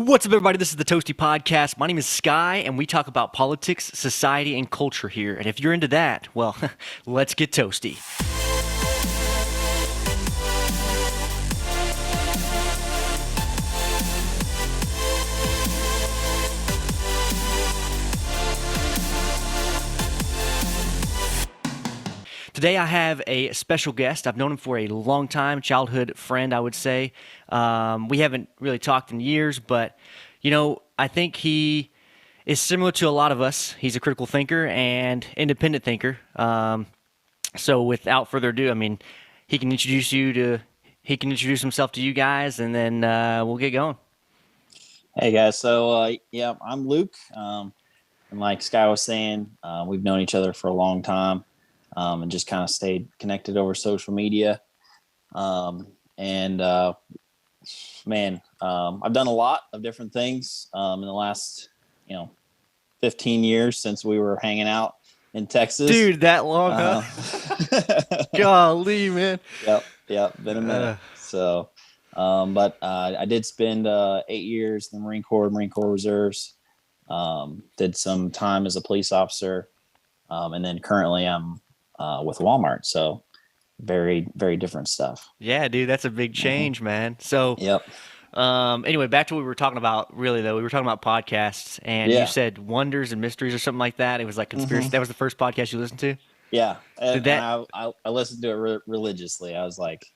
What's up, everybody? This is the Toasty Podcast. My name is Sky, and we talk about politics, society, and culture here. And if you're into that, well, let's get toasty. Today I have a special guest. I've known him for a long time, childhood friend, I would say. We haven't really talked in years, but, I think he is similar to a lot of us. He's a critical thinker and independent thinker. So without further ado, he can introduce himself to you guys, and then we'll get going. Hey guys, so I'm Luke, and like Sky was saying, we've known each other for a long time. And just kind of stayed connected over social media. I've done a lot of different things in the last, 15 years since we were hanging out in Texas. Dude, that long, huh? Golly, man. Yep, been a minute. But I did spend 8 years in the Marine Corps Reserves. Did some time as a police officer. And then currently I'm with Walmart, so very, very different stuff. Yeah, dude, that's a big change, man. So, yep. Anyway, back to what we were talking about. Really, though, we were talking about podcasts, and you said Wonders and Mysteries or something like that. It was like conspiracy. That was the first podcast you listened to. Yeah, and I listened to it religiously. I was like,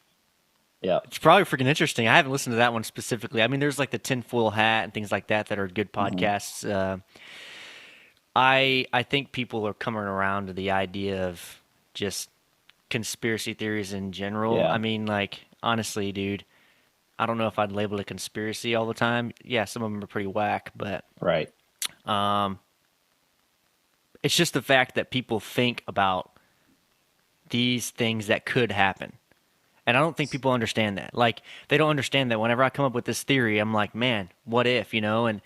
yeah, it's probably freaking interesting. I haven't listened to that one specifically. I mean, there's like the Tinfoil Hat and things like that are good podcasts. I think people are coming around to the idea of just conspiracy theories in general. Yeah. I mean, like, honestly, dude, I don't know if I'd label it a conspiracy all the time. Yeah, some of them are pretty whack, but right. It's just the fact that people think about these things that could happen. And I don't think people understand that. Like, they don't understand that whenever I come up with this theory, I'm like, man, what if, And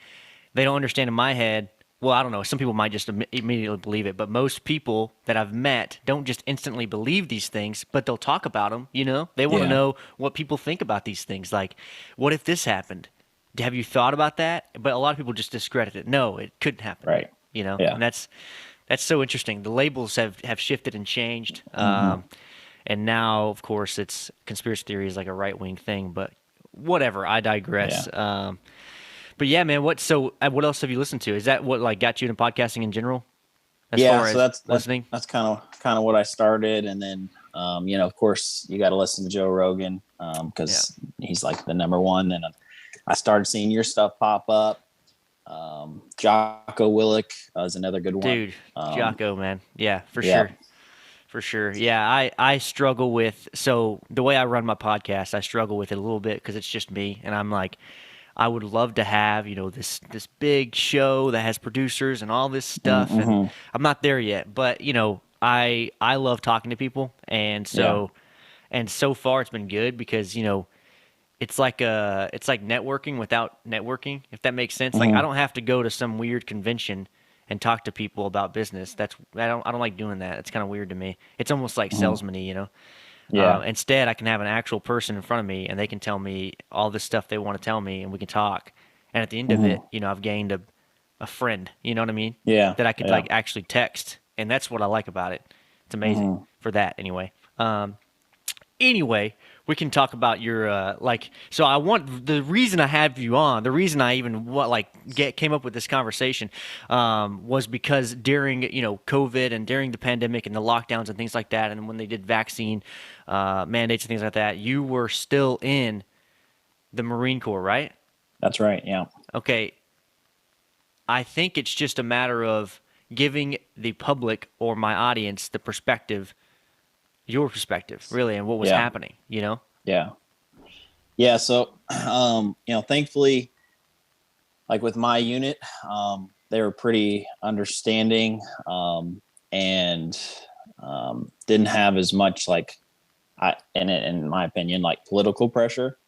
they don't understand in my head. Well, I don't know. Some people might just immediately believe it, but most people that I've met don't just instantly believe these things, but they'll talk about them, They want to know what people think about these things. Like, what if this happened? Have you thought about that? But a lot of people just discredit it. No, it couldn't happen. Right. Yeah. And that's so interesting. The labels have shifted and changed. And now, of course, it's conspiracy theory is like a right-wing thing, but whatever. I digress. Yeah. But yeah, man. What else have you listened to? Is that what like got you into podcasting in general? So that's listening. That's kind of what I started, and then of course, you got to listen to Joe Rogan because he's like the number one. And I started seeing your stuff pop up. Jocko Willick is another good one, dude. Jocko, man, yeah, for sure. For sure. Yeah, I struggle with, so the way I run my podcast, I struggle with it a little bit because it's just me, and I'm like, I would love to have, this big show that has producers and all this stuff, and I'm not there yet. But I love talking to people, and so far it's been good because it's like networking without networking, if that makes sense. Like I don't have to go to some weird convention and talk to people about business. I don't like doing that. It's kind of weird to me. It's almost like salesman-y, Yeah. Instead, I can have an actual person in front of me, and they can tell me all the stuff they want to tell me, and we can talk. And at the end of it, I've gained a friend. You know what I mean? Yeah. That I could like actually text, and that's what I like about it. It's amazing for that. Anyway, we can talk about your So I want the reason I have you on. The reason I even came up with this conversation was because during COVID and during the pandemic and the lockdowns and things like that, and when they did vaccine mandates and things like that, you were still in the Marine Corps, right? That's right. Yeah. Okay. I think it's just a matter of giving the public or my audience the perspective. Your perspective, really, and what was happening, Yeah. So, thankfully, like with my unit, they were pretty understanding, and didn't have as much in my opinion, like political pressure,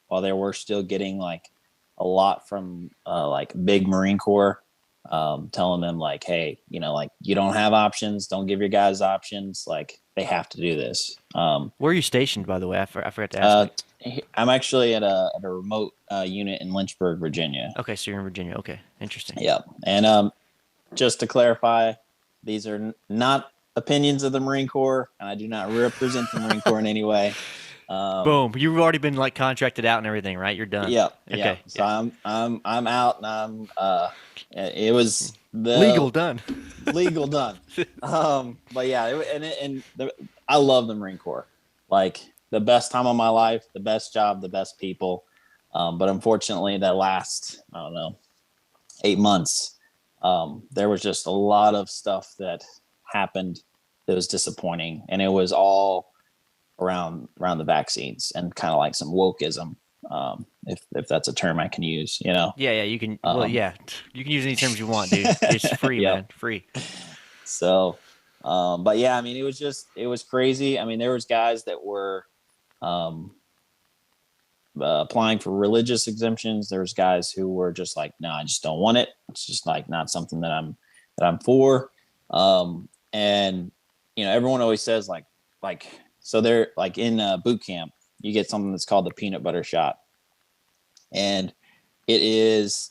while they were still getting like a lot from like big Marine Corps telling them like, hey, like you don't have options. Don't give your guys options. Like they have to do this. Where are you stationed, by the way? I forgot to ask. Uh, Like, I'm actually at a remote unit in Lynchburg, Virginia. okay, so you're in Virginia. Okay, interesting. Yeah, and just to clarify, these are not opinions of the Marine Corps, and I do not represent the Marine Corps in any way. Boom. You've already been like contracted out and everything, right? You're done. Yeah, yeah. Okay, So yeah. I'm out, and it was the Legal done. legal done. But yeah, I love the Marine Corps. Like the best time of my life, the best job, the best people. But unfortunately, that last I don't know 8 months, there was just a lot of stuff that happened that was disappointing, and it was all around the vaccines and kind of like some wokeism, if that's a term I can use. Yeah, yeah. You can. Well, Um, yeah. You can use any terms you want, dude. It's free, yep. man. Free. So, but yeah, I mean, it was crazy. I mean, there was guys that were um, applying for religious exemptions. There's guys who were just like, no, I just don't want it. It's just like not something that I'm for. And everyone always says like so they're like in boot camp, you get something that's called the peanut butter shot, and it is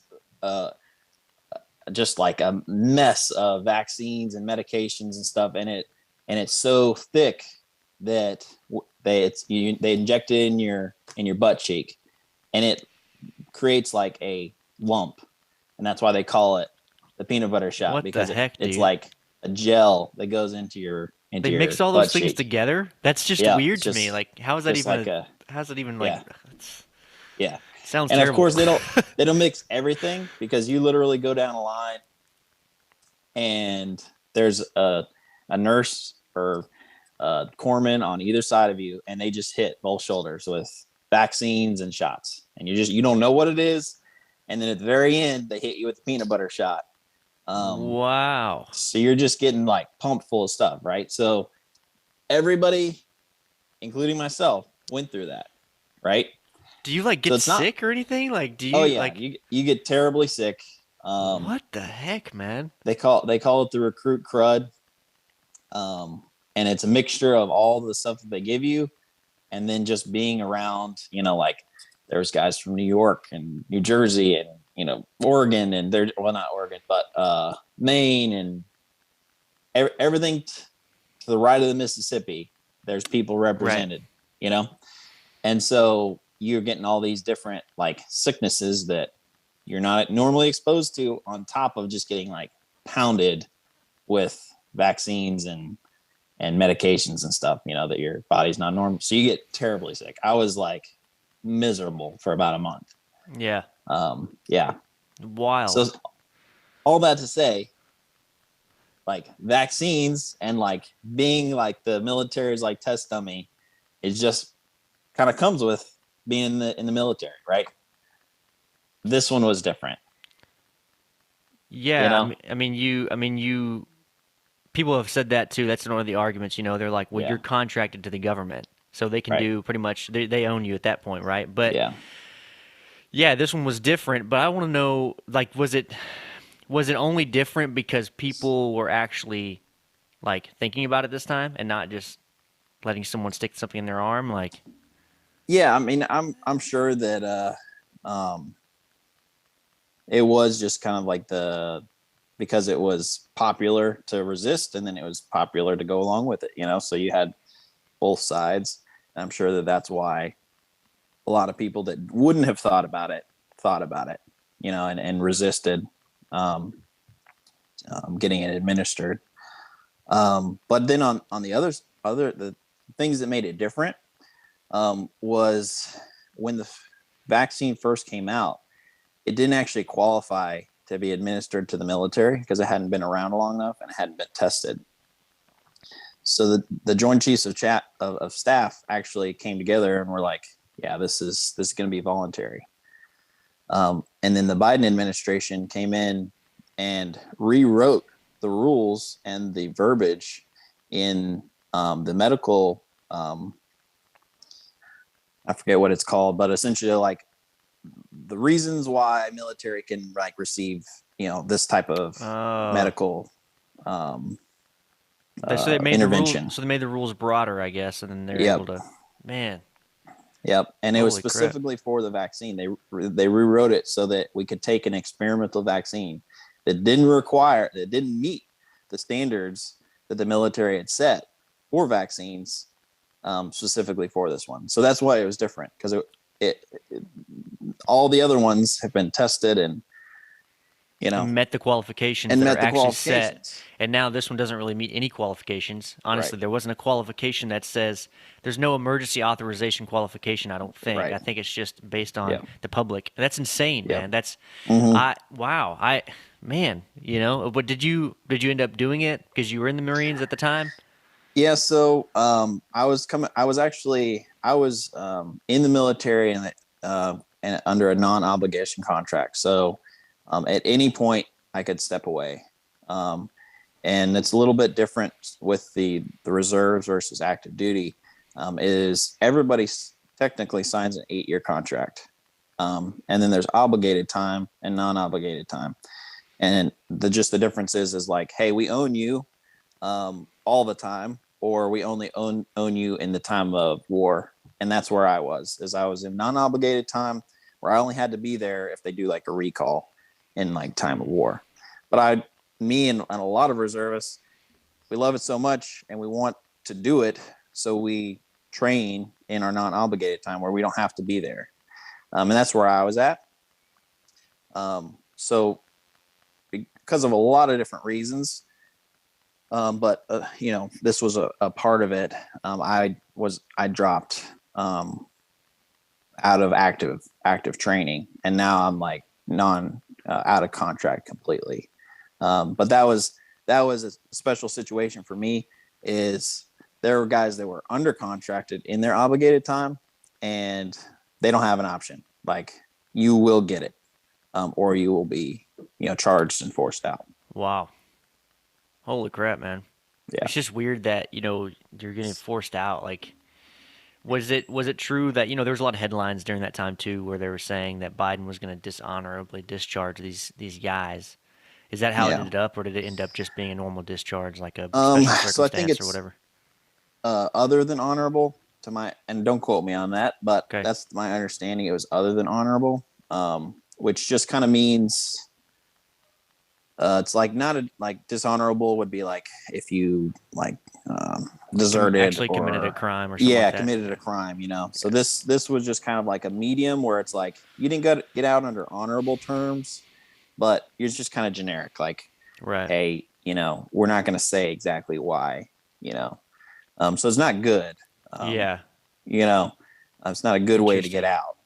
just like a mess of vaccines and medications and stuff in it, and it's so thick that they inject it in your butt cheek, and it creates like a lump, and that's why they call it the peanut butter shot, What the because heck, it's dude? like a gel that goes into your They mix all butt those things cheek. together. That's just Yeah, weird it's to me. just Like, how is that just even like a? a How's that even like? yeah. It's, Yeah. sounds And of terrible. course they don't mix everything, because you literally go down a line and there's a nurse or a corpsman on either side of you, and they just hit both shoulders with vaccines and shots, and you don't know what it is, and then at the very end they hit you with the peanut butter shot. Wow. So you're just getting like pumped full of stuff, right? So everybody, including myself, went through that, right? Do you like So get it's not. sick or anything? Like, do Oh you yeah, like? you get terribly sick. Um, What the heck, man? they call it the recruit crud, um, and it's a mixture of all the stuff that they give you, and then just being around. Like there's guys from New York and New Jersey and Oregon, and they're well, not Oregon, but Maine, and everything to the right of the Mississippi. There's people Right. represented, you know, and so you're getting all these different like sicknesses that you're not normally exposed to, on top of just getting like pounded with vaccines and medications and stuff, that your body's not normal. So you get terribly sick. I was like miserable for about a month. Yeah. Yeah. So Wild. all that to say, like vaccines and like being like the military's like test dummy, it just kind of comes with being in the military, right? This one was different, you Yeah. know? I mean, you. People have said that too. That's one of the arguments. They're like, well, Yeah. you're contracted to the government, so they can Right. do pretty much. They own you at that point, right? But Yeah. yeah, this one was different. But I want to know, like, was it only different because people were actually like thinking about it this time and not just letting someone stick something in their arm? Like, Yeah. I mean, I'm sure that um, it was just kind of like because it was popular to resist, and then it was popular to go along with it. So you had both sides, and I'm sure that that's why a lot of people that wouldn't have thought about it, and resisted um, getting it administered. But then on the the things that made it different, was when the vaccine first came out, it didn't actually qualify to be administered to the military because it hadn't been around long enough and it hadn't been tested. So the Joint Chiefs of Staff actually came together and were like, yeah, this is going to be voluntary. And then the Biden administration came in and rewrote the rules and the verbiage in the medical. I forget what it's called, but essentially like the reasons why military can like receive, this type of Oh, medical so they made the rules. intervention. So they made the rules broader, I guess, and then they're able Yep. to. Man, Yep. And it was holy crap! specifically for the vaccine. They rewrote it so that we could take an experimental vaccine that didn't meet the standards that the military had set for vaccines, specifically for this one. So that's why it was different, because it all the other ones have been tested and And met the qualifications and that are met the actually set. qualifications. And now this one doesn't really meet any qualifications. Right. Honestly, there wasn't a qualification that says there's no emergency authorization qualification, I don't think. Right. I think it's just based on Yep. the public. That's insane, Yep. man. That's Mm-hmm. wow. Man, but did you end up doing it because you were in the Marines at the time? Yeah. So I was in the military and under a non-obligation contract. So at any point I could step away. And it's a little bit different with the reserves versus active duty. Is everybody technically signs an 8-year contract, and then there's obligated time and non-obligated time. And the difference is like, hey, we own you all the time, or we only own you in the time of war. And that's where I was in non-obligated time, where I only had to be there if they do like a recall in like time of war. But me and a lot of reservists, we love it so much and we want to do it, so we train in our non-obligated time where we don't have to be there. And that's where I was at. So because of a lot of different reasons, but this was a part of it. I dropped out of active training, and now I'm like out of contract completely. But that was a special situation for me. Is there were guys that were under contracted in their obligated time, and they don't have an option. Like, you will get it, or you will be charged and forced out. Wow. Holy crap, man. Yeah. It's just weird that, you're getting forced out. Like, was it true that, there was a lot of headlines during that time too where they were saying that Biden was going to dishonorably discharge these guys? Is that how it Yeah. ended up, or did it end up just being a normal discharge, like a special So I think circumstance or it's whatever? other than honorable, and don't quote me on that, but Okay. that's my understanding. It was other than honorable, which just kind of means it's like not like dishonorable would be like if you like deserted, Actually committed a crime or something like that. committed a crime. So this was just kind of like a medium where it's like you didn't get out under honorable terms, but you're just kind of generic, like, Right. hey, we're not going to say exactly why, so it's not good. Yeah. It's not a good way to get out.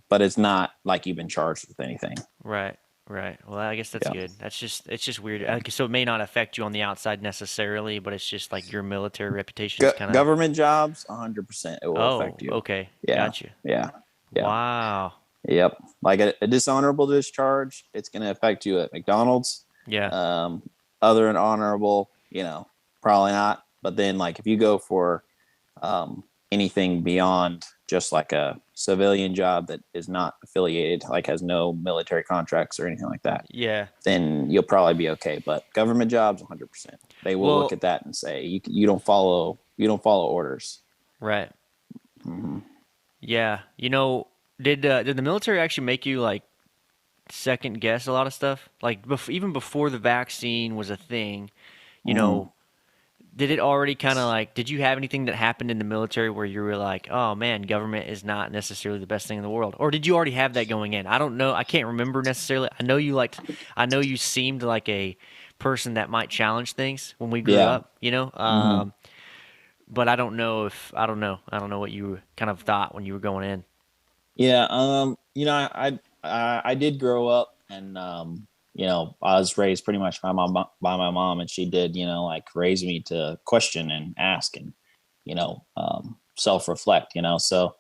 But it's not like you've been charged with anything. Right. Right. Well, I guess that's Yeah. good. It's just weird. So it may not affect you on the outside necessarily, but it's just like your military reputation is kind of. Government jobs, 100% it will affect you. Okay. Yeah. Gotcha. Yeah. Yeah. Wow. Yep. Like a dishonorable discharge, it's going to affect you at McDonald's. Yeah. Other than honorable, probably not. But then, like, if you go for anything beyond just like a civilian job that is not affiliated, like has no military contracts or anything like that, Yeah. then you'll probably be okay. But government jobs, 100%, they will look at that and say you don't follow orders. Right. Mm-hmm. Yeah. Did the military actually make you like second guess a lot of stuff? Like even before the vaccine was a thing, did it already kind of like, did you have anything that happened in the military where you were like, oh man, government is not necessarily the best thing in the world? Or did you already have that going in? I don't know. I can't remember necessarily. I know you seemed like a person that might challenge things when we grew up, Mm-hmm. but I don't know. I don't know what you kind of thought when you were going in. Yeah. I did grow up, and I was raised pretty much by my mom, and she did, like raise me to question and ask and, self-reflect, so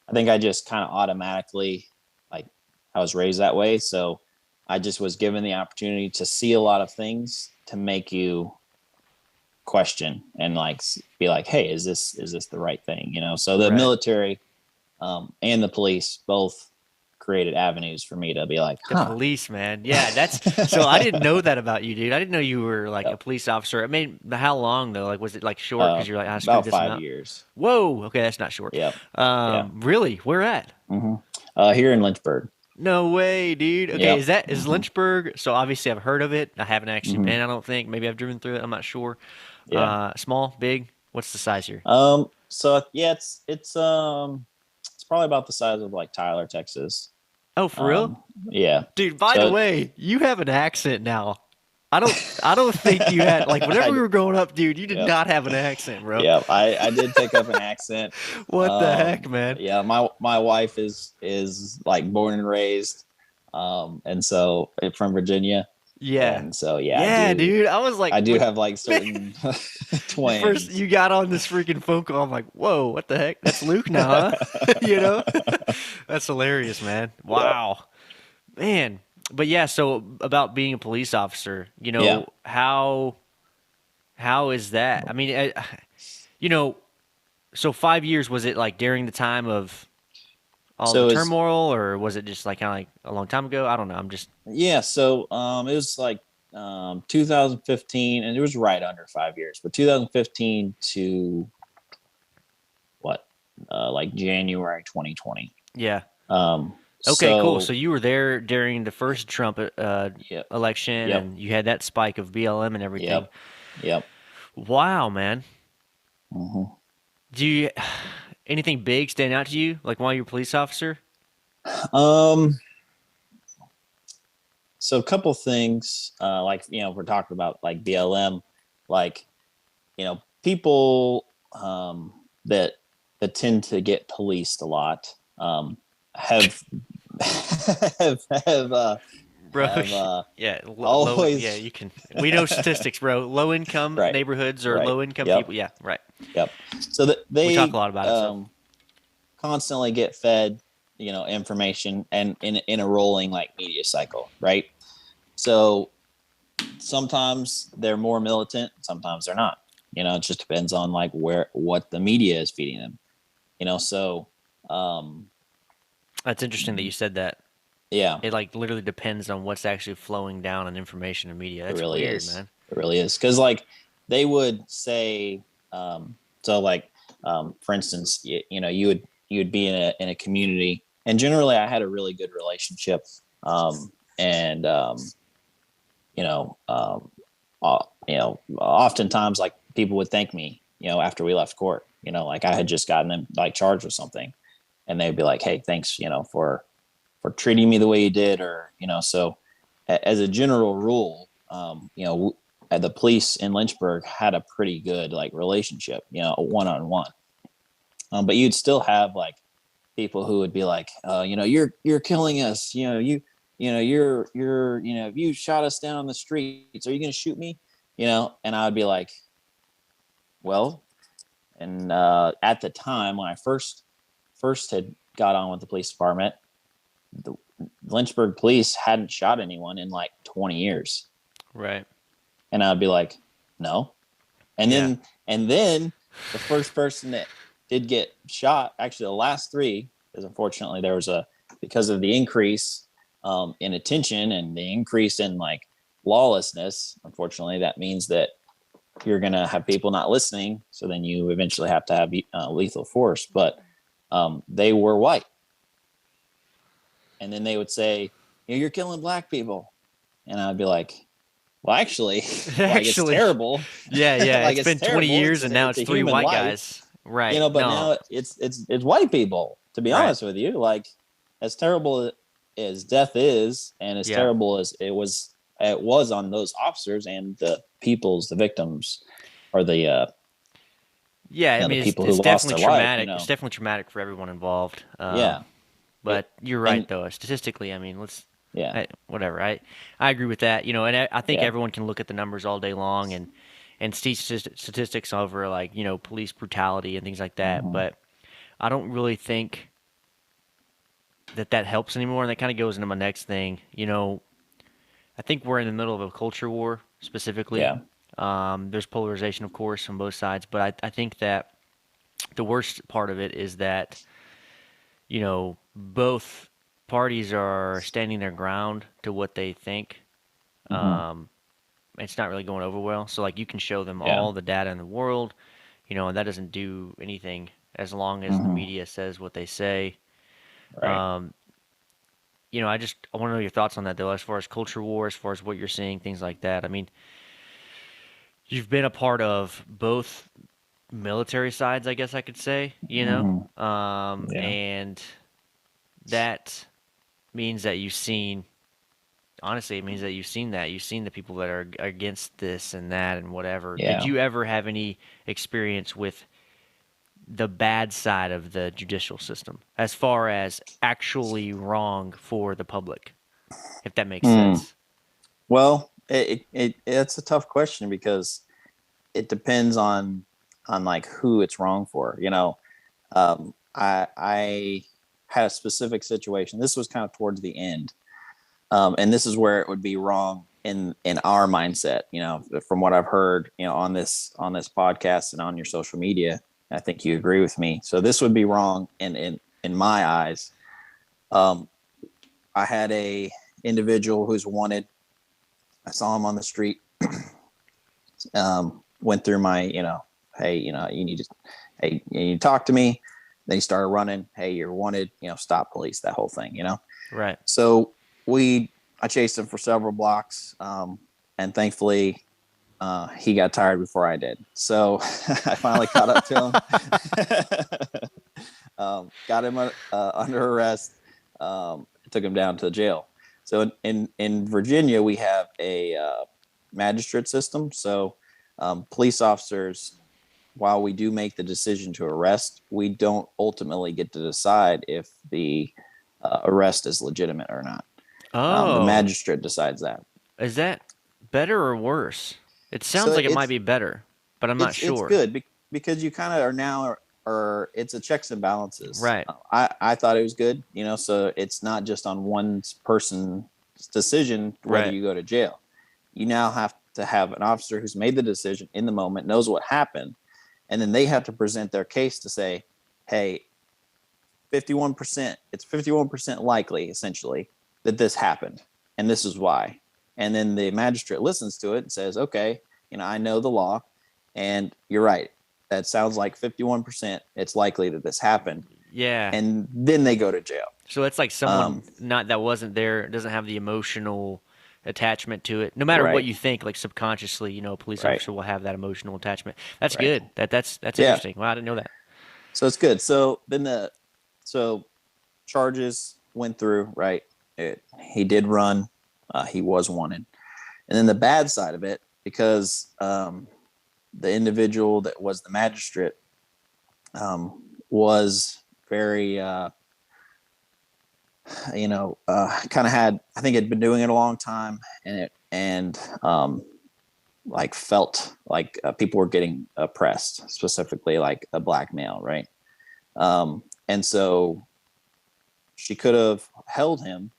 I think I just kind of automatically, like, I was raised that way. So I just was given the opportunity to see a lot of things to make you question and like be like, hey, is this the right thing? So the Right. military and the police both created avenues for me to be like, The huh. police, man. Yeah, that's so I didn't know that about you, dude. I didn't know you were like a Yep. police officer. I mean, how long though? Like, was it like short because you're like, I screwed About this 5 amount? years. Whoa. Okay, that's not short. Yep. Yeah. Really? Where at? hmm Here in Lynchburg. No way, dude. Okay, Yep. is hmm Lynchburg? So obviously I've heard of it. I haven't actually hmm been. I don't think. Maybe I've driven through it. I'm not sure. Yeah. Small, big. What's the size here? So yeah, it's probably about the size of like Tyler, Texas. Oh, for real? Um, yeah. Dude, by the So way, you have an accent now. I don't think you had like whenever we I, were growing up, dude, you did yep. not have an accent, bro. Yeah, I did pick up an accent. What the heck, man? Yeah, my wife is like born and raised, and so from Virginia, Yeah. and so yeah, Yeah, dude. I was like, I do when have like certain first twangs. you got on this freaking phone call, I'm like, whoa, what the heck? That's Luke now, huh? You know? That's hilarious, man. Yep. Wow. Man. But yeah, so about being a police officer, Yeah. how is that? I mean, you know, so 5 years, was it like during the time of all the So it's turmoil, or was it just like kind of like a long time ago? I don't know. I'm just yeah. So it was like 2015, and it was right under 5 years, but 2015 to what, like January 2020. yeah. Um, Okay, cool. so So you were there during the first Trump yep, election, yep, and you had that spike of BLM and everything. yep, yep. Wow, man. hmm Do you anything big stand out to you, like while you're a police officer? Um, so a couple things, like we're talking about like BLM, like people that tend to get policed a lot have have Bro, have yeah, low, yeah, always you can. We know statistics, bro. Low income right, neighborhoods or right, low income yep, people. Yeah, right. yep. So that We talk a they lot about it, so. constantly get fed information and in a rolling like media cycle, right? So sometimes they're more militant, sometimes they're not. It just depends on like what the media is feeding them. So um That's interesting that you said that. yeah, It like literally depends on what's actually flowing down in information and media. it That's really weird, is. man. It really is. Because like they would say, so like for instance, you would be in a community, and generally I had a really good relationship, and you know, um, oftentimes like people would thank me, after we left court, like I had just gotten them like charged with something, and they'd be like, "Hey, thanks, for treating me the way you did," or so as a general rule, the police in Lynchburg had a pretty good like relationship, one on one. But you'd still have like people who would be like, you're killing us. If you shot us down on the streets, are you going to shoot me? And I would be like, well, and at the time when I first had got on with the police department, the Lynchburg police hadn't shot anyone in like 20 years. Right. And I'd be like, no. And Yeah. then the first person that did get shot, actually the last three, because unfortunately there was because of the increase in attention and the increase in like lawlessness, unfortunately that means that you're going to have people not listening. So then you eventually have to have lethal force. But they were white. And then they would say, you're killing black people. And I'd be like, well, actually, like it's Actually, terrible. yeah, yeah. Like It's it's been 20 terrible. years and now It's it's a three human white life, guys. Right. but No. now it's white people, to be Right. honest with you. Like as terrible as death is, and as Yeah. terrible as it was on those officers and the victims, or Yeah, I the mean people who it's lost definitely their life, traumatic. It's definitely traumatic for everyone involved. yeah. It, But you're right and though. Statistically, I mean, yeah, whatever. I agree with that. And I think yeah. everyone can look at the numbers all day long and see statistics over like police brutality and things like that. hmm But I don't really think that helps anymore. And that kind of goes into my next thing. I think we're in the middle of a culture war specifically. yeah. There's polarization, of course, on both sides, but I think that the worst part of it is that both parties are standing their ground to what they think, Hmm. um, it's not really going over well. So like you can show them Yeah. all the data in the world, and that doesn't do anything as long as the Hmm. media says what they say. Right. Um, I want to know your thoughts on that though, as far as culture war, as far as what you're seeing, things like that. I mean, you've been a part of both military sides, I guess I could say, Hmm. Yeah. and that means that you've seen. Honestly, it means that you've seen that. You've seen the people that are against this and that and whatever. Did Yeah. you ever have any experience with the bad side of the judicial system as far as actually wrong for the public, if that makes Hmm. sense? Well, it's a tough question because it depends on like who it's wrong for. I had a specific situation. This was kind of towards the end, and this is where it would be wrong in our mindset. From what I've heard, on this podcast and on your social media, I think you agree with me. So this would be wrong in my eyes. Um, I had a individual who's wanted. I saw him on the street. Went through my, hey, hey, you need to talk to me. Then he started running. Hey, you're wanted. Stop police. That whole thing. Right. So I chased him for several blocks, and thankfully, he got tired before I did. So I finally caught up to him. Got him under arrest. Took him down to jail. So in Virginia, we have a magistrate system. So police officers, while we do make the decision to arrest, we don't ultimately get to decide if the arrest is legitimate or not. The Oh, magistrate decides that. is that better or worse? It sounds So like it might be better, but I'm not it's sure. good because you kind of are now or it's a checks and balances. Right. I thought it was good, so it's not just on one person's decision whether Right. you go to jail. You now have to have an officer who's made the decision in the moment, knows what happened, and then they have to present their case to say, hey, 51%, it's 51% likely essentially that this happened and this is why. And then the magistrate listens to it and says, okay, I know the law and you're right, that sounds like 51% it's likely that this happened, Yeah. and then they go to jail. So it's like um someone not that wasn't there, doesn't have the emotional attachment to it. No matter what right. you think, like subconsciously, a police Right. officer will have that emotional attachment. That's Right. good. That's Yeah. interesting. Wow, I didn't know that. So it's good. So charges went through, right? He did run. He was wanted. And then the bad side of it, because the individual that was the magistrate was very, kind of had, I think had been doing it a long time, and like felt like people were getting oppressed, specifically like a black male, right? And so she could have held him,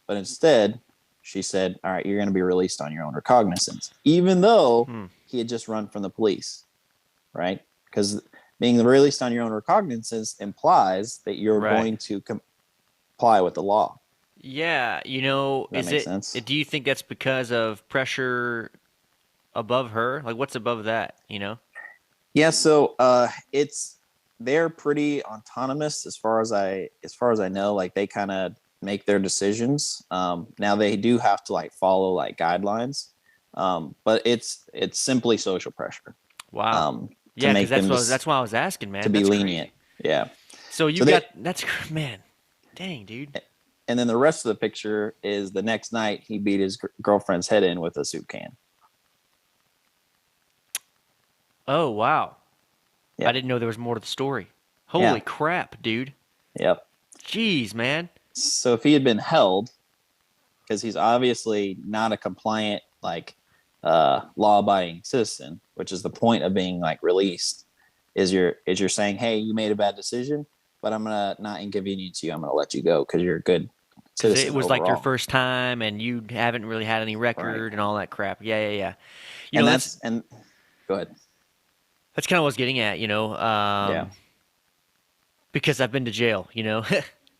but instead she said, all right, you're going to be released on your own recognizance, even though Hmm. he had just run from the police, right? Because being released on your own recognizance implies that you're Right. going to comply with the law. Yeah, Does that make sense? do you think that's because of pressure above her? Like what's above that? Yeah. So it's they're pretty autonomous as far as I know. Like they kind of make their decisions. Now they do have to like follow like guidelines, but it's simply social pressure Wow. um, to Yeah, because make them just that's why I was asking, to man. be That's lenient. crazy. Yeah. So you So they got that's man. Dang, dude. and then the rest of the picture is the next night he beat his girlfriend's head in with a soup can. Oh, wow. I Yep. didn't know there was more to the story. Yeah. Holy crap, dude. Yep. Jeez, man. So if he had been held, because he's obviously not a compliant like law-abiding citizen, which is the point of being like released, is you're saying, hey, you made a bad decision, but I'm gonna not inconvenience you. I'm gonna let you go because you're a good Because it citizen was like your overall. first time and you haven't really had any Right. record and all that crap. Yeah, yeah, yeah. You And know, that's and go ahead. that's kind of what I was getting at, Yeah. because I've been to jail,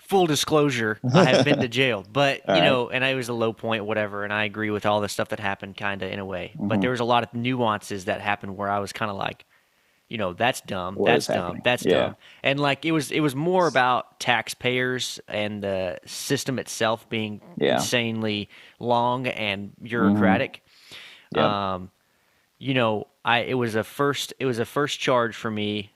full disclosure, I have been to jail, but All right. and it was a low point, whatever. And I agree with all the stuff that happened, kind of in a way. But Hmm. there was a lot of nuances that happened where I was kind of like, that's dumb, What is that's dumb, happening? that's Yeah. dumb. And like it was more about taxpayers and the system itself being Yeah. insanely long and Hmm. bureaucratic. Yep. Um, I it was a first charge for me.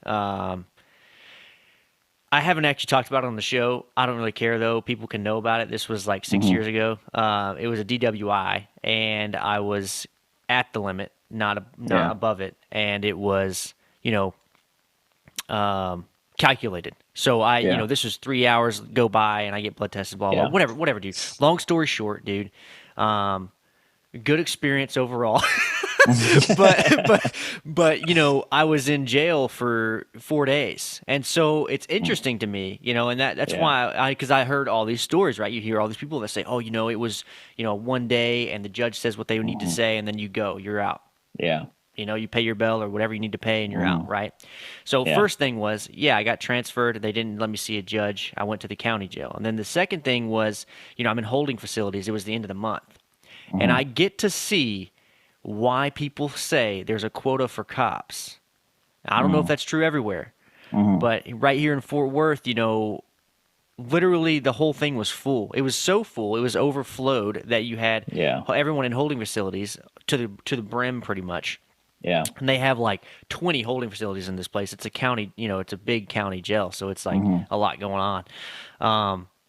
I haven't actually talked about it on the show. I don't really care though. People can know about it. This was like 6 years Hmm. ago. It was a DWI, and I was at the limit, not Yeah. above it, and it was you know calculated. So Yeah. this was 3 hours go by, and I get blood tested, blah blah, Yeah. whatever, dude. Long story short, dude. Um, Good experience overall. but but I was in jail for 4 days, and so it's interesting to me, and that's Yeah. why because I heard all these stories, right? You hear all these people that say, oh, it was 1 day, and the judge says what they need to Hmm. say, and then you're out. Yeah. You pay your bill or whatever you need to pay, and you're out, Hmm. right? So Yeah. first thing was, yeah, I got transferred. They didn't let me see a judge. I went to the county jail, and then the second thing was, I'm in holding facilities. It was the end of the month, and Hmm. I get to see why people say there's a quota for cops. I don't know if Hmm. that's true everywhere, Hmm. but right here in Fort Worth, literally the whole thing was full. It was so full, it was overflowed that you had Yeah. everyone in holding facilities to the brim pretty much. Yeah. And they have like 20 holding facilities in this place. It's a county, it's a big county jail, so it's like Hmm. a lot going on.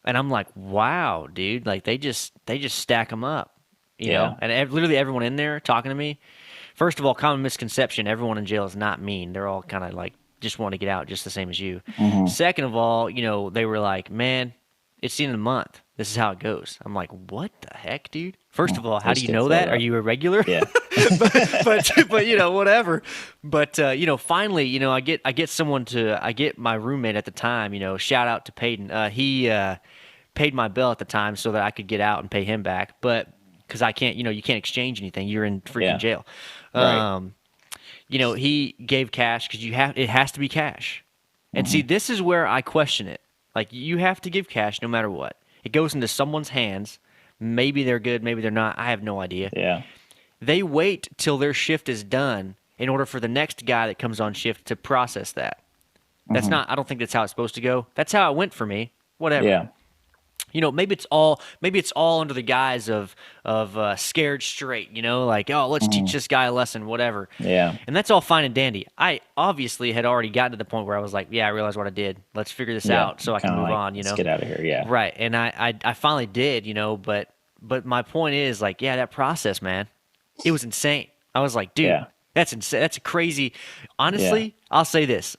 And I'm like, wow, dude, like they just stack them up, Yeah. and literally everyone in there talking to me. First of all, common misconception: everyone in jail is not mean. They're all kind of like just want to get out, just the same as you. Hmm. Second of all, they were like, man, it's the end of the month. This is how it goes. I'm like, what the heck, dude? First of all, They how do just you get know filled that? Are up. you a regular? Yeah. but whatever. But finally, I get my roommate at the time. Shout out to Peyton. He paid my bill at the time so that I could get out and pay him back. But because I can't, you can't exchange anything. You're in freaking Yeah. jail. Right. Um, he gave cash because it has to be cash. And see, Hmm. this is where I question it. Like, you have to give cash no matter what. It goes into someone's hands. Maybe they're good, maybe they're not. I have no idea. Yeah. They wait till their shift is done in order for the next guy that comes on shift to process that. Hmm. I don't think that's how it's supposed to go. That's how it went for me. Whatever. Yeah. Maybe it's all under the guise of scared straight, like, oh, let's teach Hmm. this guy a lesson, whatever. Yeah. And that's all fine and dandy. I obviously had already gotten to the point where I was like, yeah, I realized what I did. Let's figure this Yeah. out so I can Kind of move like, on. let's get out of here. Yeah. Right. And I finally did, but my point is, like, yeah, that process, man, it was insane. I was like, dude, Yeah. that's insane. That's crazy. Yeah. Honestly, I'll say this.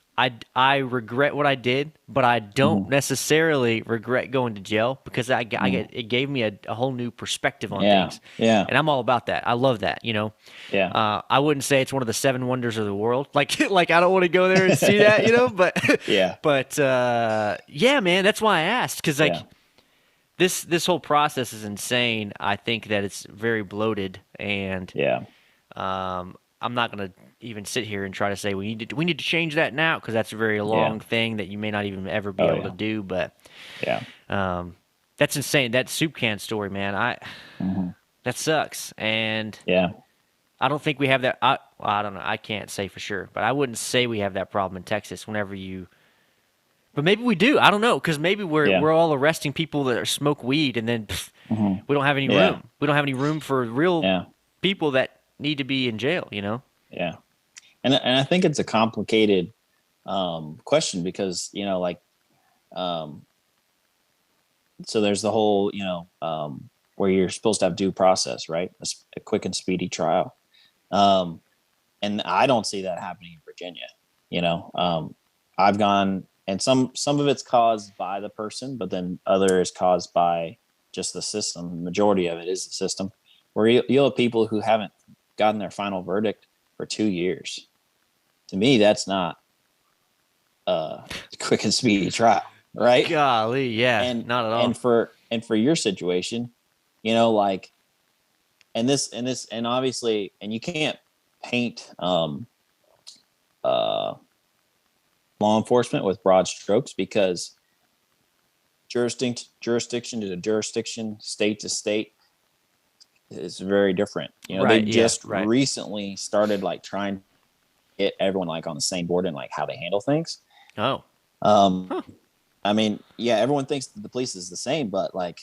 I regret what I did, but I don't Hmm. necessarily regret going to jail because Hmm. it gave me a whole new perspective on Yeah. things. Yeah. And I'm all about that. I love that. Yeah. I wouldn't say it's one of the seven wonders of the world. Like, like I don't want to go there and see that. But, Yeah. yeah, man, that's why I asked because like Yeah. this whole process is insane. I think that it's very bloated, and Yeah. I'm not gonna even sit here and try to say we need to change that now because that's a very Yeah. long thing that you may not even ever be Oh able to yeah. do. But Yeah. um, that's insane. That soup can story, man. Hmm. That sucks, and Yeah. I don't think we have that. I don't know. I can't say for sure, but I wouldn't say we have that problem in Texas. But maybe we do. I don't know because maybe we're Yeah. we're all arresting people that smoke weed, and then Hmm. we don't have any Yeah. room. We don't have any room for real Yeah. people that need to be in jail. Yeah. And I think it's a complicated question because like um, so there's the whole where you're supposed to have due process, right? A quick and speedy trial, um, and I don't see that happening in Virginia. I've gone, and some of it's caused by the person, but then other is caused by just the system. The majority of it is the system, where you'll have people who haven't gotten their final verdict for 2 years. To me, that's not a quick and speedy trial, right? Golly, yeah, and not at all. and for your situation, like and obviously, and you can't paint uh law enforcement with broad strokes because jurisdiction to jurisdiction, state to state, is very different. You know, they Right. Yeah. just Right. recently started like trying to get everyone like on the same board and like how they handle things. Oh. Um, Huh. I mean, yeah, everyone thinks that the police is the same, but like,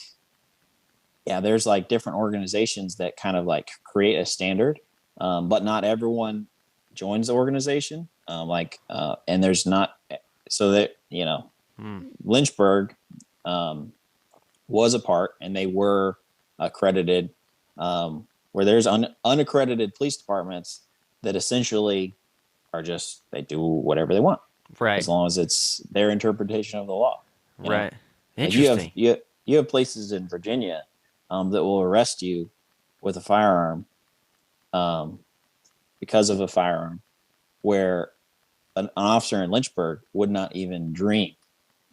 yeah, there's like different organizations that kind of like create a standard, but not everyone joins the organization. And there's not, so that, you know, Hmm. Lynchburg um, was a part and they were accredited, where there's unaccredited police departments that essentially are just, they do whatever they want Right. as long as it's their interpretation of the law. You know, Right. like Interesting. you have places in Virginia that will arrest you with a firearm um, because of a firearm, where an officer in Lynchburg would not even dream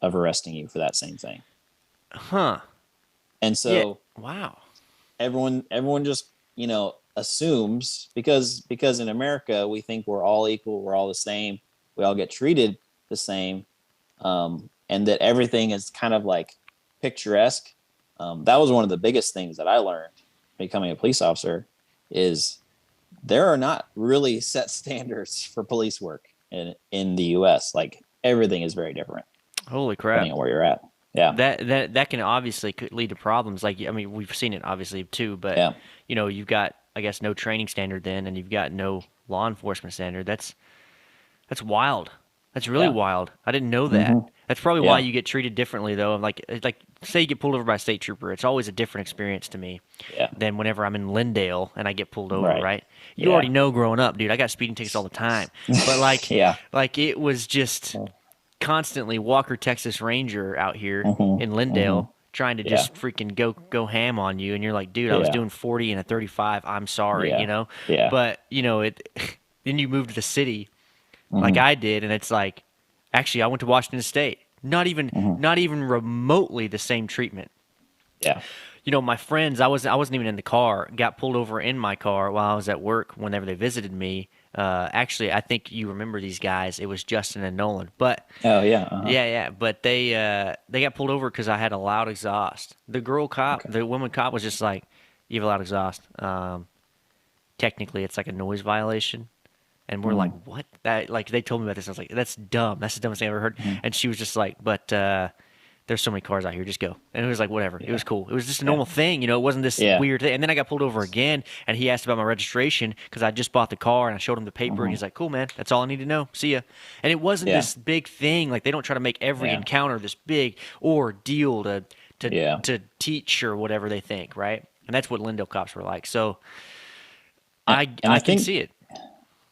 of arresting you for that same thing. Huh. And Yeah. so Wow. everyone just, you know, assumes, because in America we think we're all equal, we're all the same, we all get treated the same, and that everything is kind of like picturesque. That was one of the biggest things that I learned becoming a police officer, is there are not really set standards for police work in the US. Like everything is very different Holy depending crap. on where you're at. Yeah. That can obviously could lead to problems. Like, I mean, we've seen it obviously too, but Yeah. you've got, I guess, no training standard then, and you've got no law enforcement standard. That's wild. That's really Yeah. wild. I didn't know that. Mm-hmm. That's probably why Yeah. you get treated differently though. Like say you get pulled over by a state trooper. It's always a different experience to me Yeah. than whenever I'm in Lindale and I get pulled over, Right. right? You already Yeah. know growing up, dude. I got speeding tickets all the time. But like Yeah. like it was just constantly Walker Texas Ranger out here in Mm-hmm. Lindale Mm-hmm. trying to Yeah. just freaking go ham on you, and you're like, dude, I was Yeah. doing 40 and a 35. I'm sorry, Yeah. Yeah. But it then you move to the city like Mm-hmm. I did, and it's like, actually, I went to Washington State. Mm-hmm. Not even remotely the same treatment. Yeah. My friends, I wasn't even in the car, got pulled over in my car while I was at work whenever they visited me. Actually, I think you remember these guys. It was Justin and Nolan. But Oh yeah. Uh-huh. yeah. But they got pulled over because I had a loud exhaust. Okay. The woman cop was just like, "You have a loud exhaust. Technically, it's like a noise violation." And we're like, Mm-hmm. what? That like they told me about this. I was like, that's dumb. That's the dumbest thing I've ever heard. Mm-hmm. And she was just like, but there's so many cars out here. Just go. And it was like, whatever. It Yeah. was cool. It was just a Yeah. normal thing. It wasn't this Yeah. weird thing. And then I got pulled over again, and he asked about my registration because I just bought the car, and I showed him the paper, and Mm-hmm. he's like, cool, man. That's all I need to know. See ya. And it wasn't Yeah. this big thing. Like they don't try to make every Yeah. encounter this big ordeal to Yeah. to teach or whatever they think, right? And that's what Lindale cops were like. So And I I can think, see it.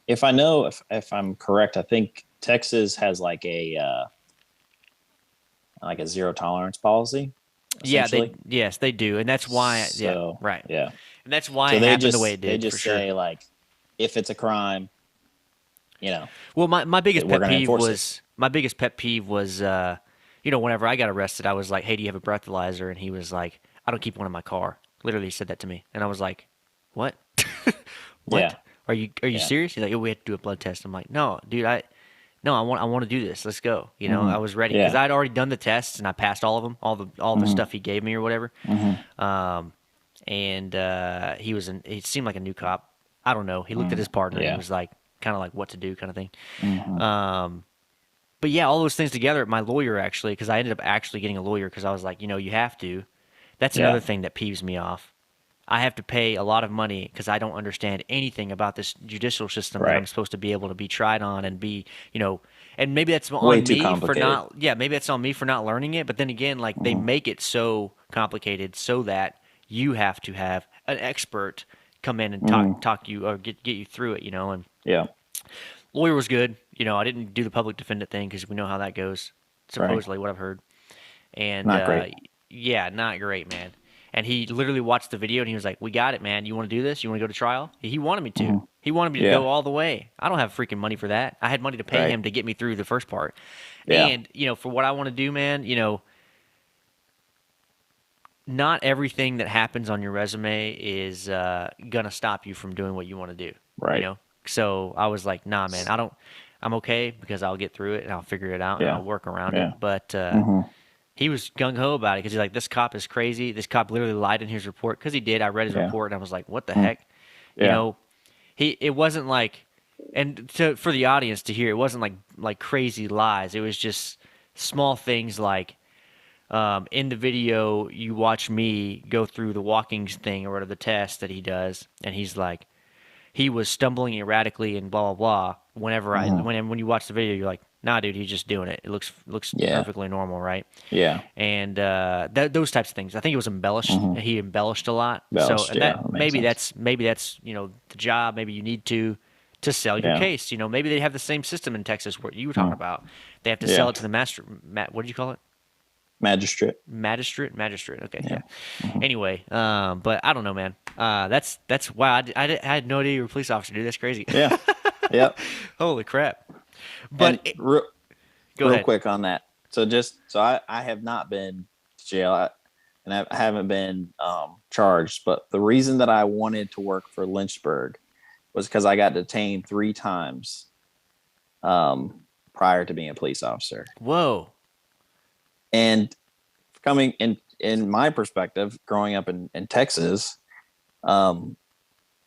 if I'm correct, I think Texas has like a zero tolerance policy, Yeah, essentially. yes, they do, and that's why. Yeah, So right, yeah. and that's why So it happened the way it they did for just sure. say like, if it's a crime, you know, Well, my biggest we're pet going to peeve enforce it. was whenever I got arrested, I was like, "Hey, do you have a breathalyzer?" And he was like, "I don't keep one in my car." Literally said that to me, and I was like, "What? Yeah. What? Are you Yeah. serious?" He's like, "Oh, we have to do a blood test." I'm like, "No, dude, no, I want to do this. Let's go." Hmm. I was ready because Yeah. I'd already done the tests and I passed all of them, all the Hmm. stuff he gave me or whatever. Hmm. Um, and he seemed like a new cop. I don't know. He looked at Hmm. his partner and he Yeah. was like, kind of like what to do kind of thing. Hmm. Um, but yeah, all those things together, my lawyer actually, because I ended up actually getting a lawyer because I was like, you have to. That's Yeah. another thing that peeves me off. I have to pay a lot of money because I don't understand anything about this judicial system that I'm Right. supposed to be able to be tried on and and maybe that's Way on too me for complicated. not, yeah, maybe that's on me for not learning it. But then again, like they Hmm. make it so complicated so that you have to have an expert come in and Hmm. talk you or get you through it, and Yeah. lawyer was good. I didn't do the public defendant thing because we know how that goes, Right. supposedly, what I've heard. And Not great. yeah, not great, man. And he literally watched the video and he was like, "We got it, man. You want to do this? You want to go to trial?" He wanted me to. Hmm. He wanted me to Yeah. go all the way. I don't have freaking money for that. I had money to pay Right. him to get me through the first part. Yeah. And, for what I want to do, man, not everything that happens on your resume is gonna stop you from doing what you want to do. You Right. know. So I was like, "Nah, man. I don't. I'm okay because I'll get through it and I'll figure it out and Yeah. I'll work around it." Yeah. But Hmm. he was gung ho about it because he's like, this cop is crazy. This cop literally lied in his report because he did. I read his Yeah. report and I was like, what the Mm. heck? You Yeah. know, it wasn't like, and for the audience to hear, it wasn't like crazy lies. It was just small things like, in the video, you watch me go through the walking thing or whatever the test that he does, and he's like, he was stumbling erratically and blah blah blah. Whenever Mhm. when you watch the video, you're like, nah, dude, he's just doing it. It looks Yeah. perfectly normal, right? Yeah. And those types of things. I think it was embellished. Hmm. He embellished a lot. So, Belched. and Yeah. that That makes sense. maybe that's the job. Maybe you need to sell your Yeah. case. Maybe they have the same system in Texas where you were talking Mm. about. They have to sell Yeah. it to the what did you call it? Magistrate. Magistrate. Okay, Yeah. yeah. Hmm. Anyway, but I don't know, man. That's wow. I had no idea you were a police officer, dude. That's crazy. Yeah. Yep. Holy crap. And But go real ahead. quick on that. So I have not been to jail, and I haven't been charged. But the reason that I wanted to work for Lynchburg was because I got detained 3 times um, prior to being a police officer. Whoa. And coming in my perspective, growing up in Texas, um,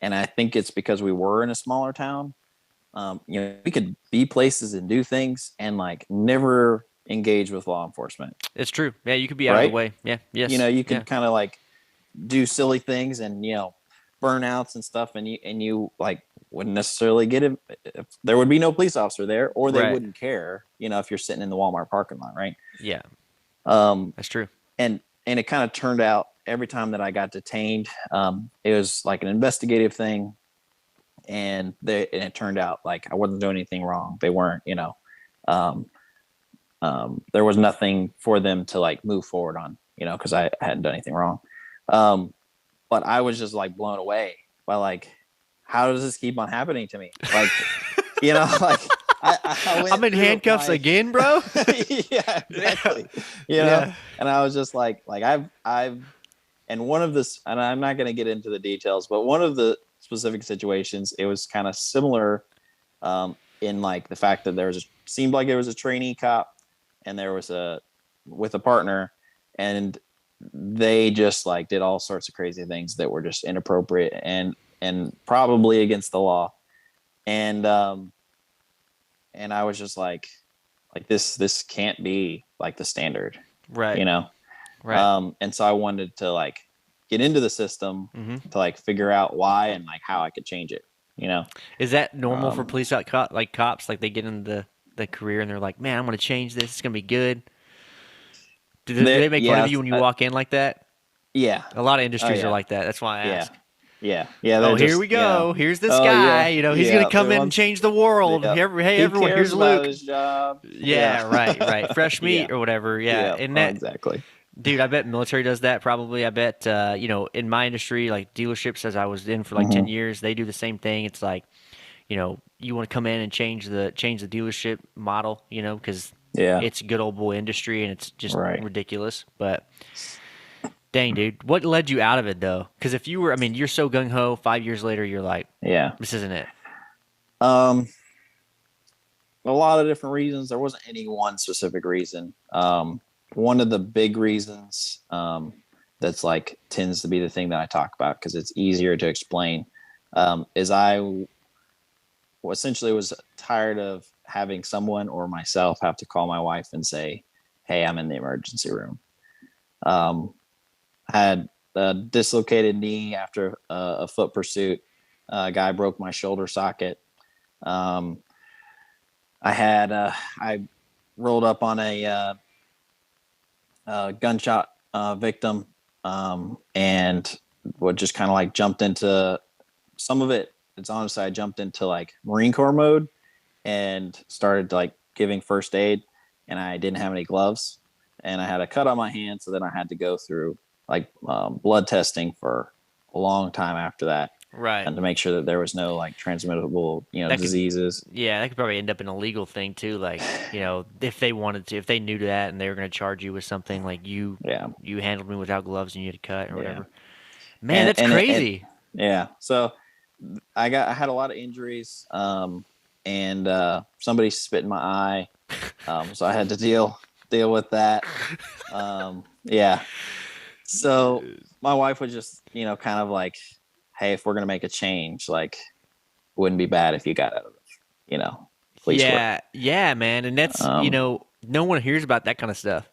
and I think it's because we were in a smaller town. We could be places and do things and like never engage with law enforcement, It's true. Yeah, you could be out of the right? way. Yeah. Yes. You Yeah. could kind of like do silly things and burnouts and stuff, and you like wouldn't necessarily get it. If there would be no police officer there, or they Right. wouldn't care. If you're sitting in the Walmart parking lot, right? Yeah. Um, That's true. and it kind of turned out every time that I got detained, it was like an investigative thing, and it turned out like I wasn't doing anything wrong. They weren't, um, there was nothing for them to like move forward on, because I hadn't done anything wrong. Um, but I was just like blown away by like, how does this keep on happening to me? Like, like I went I'm in through handcuffs again, bro. yeah, exactly. Yeah. And I was just like I've, and one of this, and I'm not going to get into the details, but one of the specific situations, it was kind of similar, in like the fact that seemed like there was a trainee cop, and there was with a partner, and they just like did all sorts of crazy things that were just inappropriate and probably against the law. And I was just like this can't be like the standard, Right. you know. Right. And so I wanted to like get into the system Hmm. to like figure out why and like how I could change it, you know. Is that normal for um police like cops? Like they get into the career and they're like, man, I'm gonna change this. It's gonna be good. Do they make fun of yeah, you when you walk in like that? yeah, A lot of oh industries are yeah, like that. That's why I yeah, ask. yeah, Oh, they're here just, we go. Here's this oh guy. yeah, He's gonna yeah, come in and change the world. yeah, Hey, he everyone. cares Here's about Luke. his job. Yeah. Yeah, right. Fresh Yeah, meat or whatever. Yeah, yeah, and oh, that, exactly. dude, I bet military does that probably. I bet, in my industry, like dealerships, as I was in for like 10 Hmm. years, they do the same thing. It's like, you want to come in and change the dealership model, because Yeah, it's good old boy industry and it's just right. ridiculous. But dang, dude, what led you out of it though? Because if you were, I mean, you're so gung ho. 5 years later, you're like, Yeah. this isn't it. um a lot of different reasons. There wasn't any one specific reason. One of the big reasons, that's like tends to be the thing that I talk about because it's easier to explain, is essentially was tired of having someone or myself have to call my wife and say, "Hey, I'm in the emergency room." I had a dislocated knee after a foot pursuit. A guy broke my shoulder socket. Um, I rolled up on a gunshot victim, and what just kind of like jumped into some of it. It's honestly, I jumped into like Marine Corps mode and started like giving first aid, and I didn't have any gloves, and I had a cut on my hand, so then I had to go through like blood testing for a long time after that, Right. and to make sure that there was no like transmittable That could, diseases. yeah, that could probably end up in a legal thing too. Like, if they wanted to, if they knew that and they were going to charge you with something like Yeah, you handled me without gloves and you had to cut or yeah, whatever. Man, that's and crazy. yeah. So I had a lot of injuries, and somebody spit in my eye, so I had to deal. deal with that. Yeah. So my wife was just, kind of like, hey, if we're gonna make a change, like, wouldn't be bad if you got out of, you know, police work. Yeah, yeah, man, and that's Um, no one hears about that kind of stuff.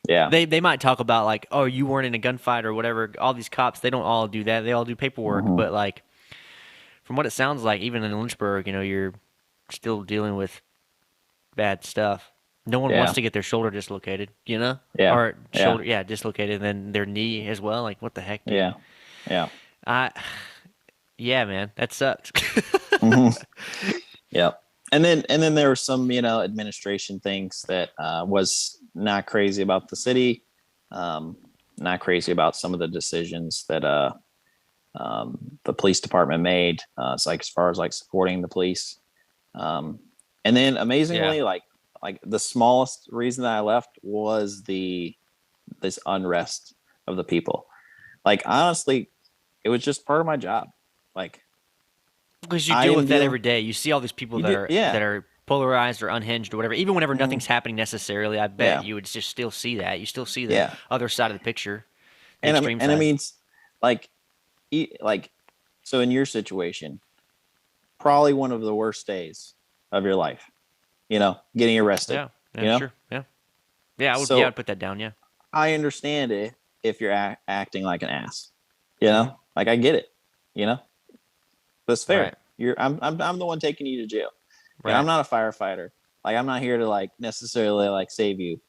yeah. They might talk about like, oh, you weren't in a gunfight or whatever. All these cops, they don't all do that. They all do paperwork, Hmm. but like from what it sounds like, even in Lynchburg, you're still dealing with bad stuff. No one wants Yeah. to get their shoulder dislocated, Yeah. or Yeah. shoulder, yeah, dislocated, and then their knee as well. Like, what the heck, dude? Yeah. Yeah. I, yeah, man, that sucks. Hmm. Yeah. And then there were some, administration things that was not crazy about the city, um, not crazy about some of the decisions that the police department made. It's like as far as like supporting the police. Um, and then Yeah, amazingly, like the smallest reason that I left was this unrest of the people. Like honestly, it was just part of my job. Like because you I deal am with that dealing. every day. You see all these people You that do, are yeah. that are polarized or unhinged or whatever. Even whenever Hmm. nothing's happening necessarily, I bet Yeah. you would just still see that. You still see the Yeah. other side of the picture, the extreme And I side. mean, like, like, so in your situation, probably one of the worst days of your life. Getting arrested. Yeah, You yeah, know, sure, yeah, yeah. I would, yeah, so I'd put that down. Yeah. I understand it if you're acting like an ass. Hmm. Like I get it. You know, that's Right, fair. I'm the one taking you to jail. I'm right, not a firefighter. Like I'm not here to like necessarily like save you.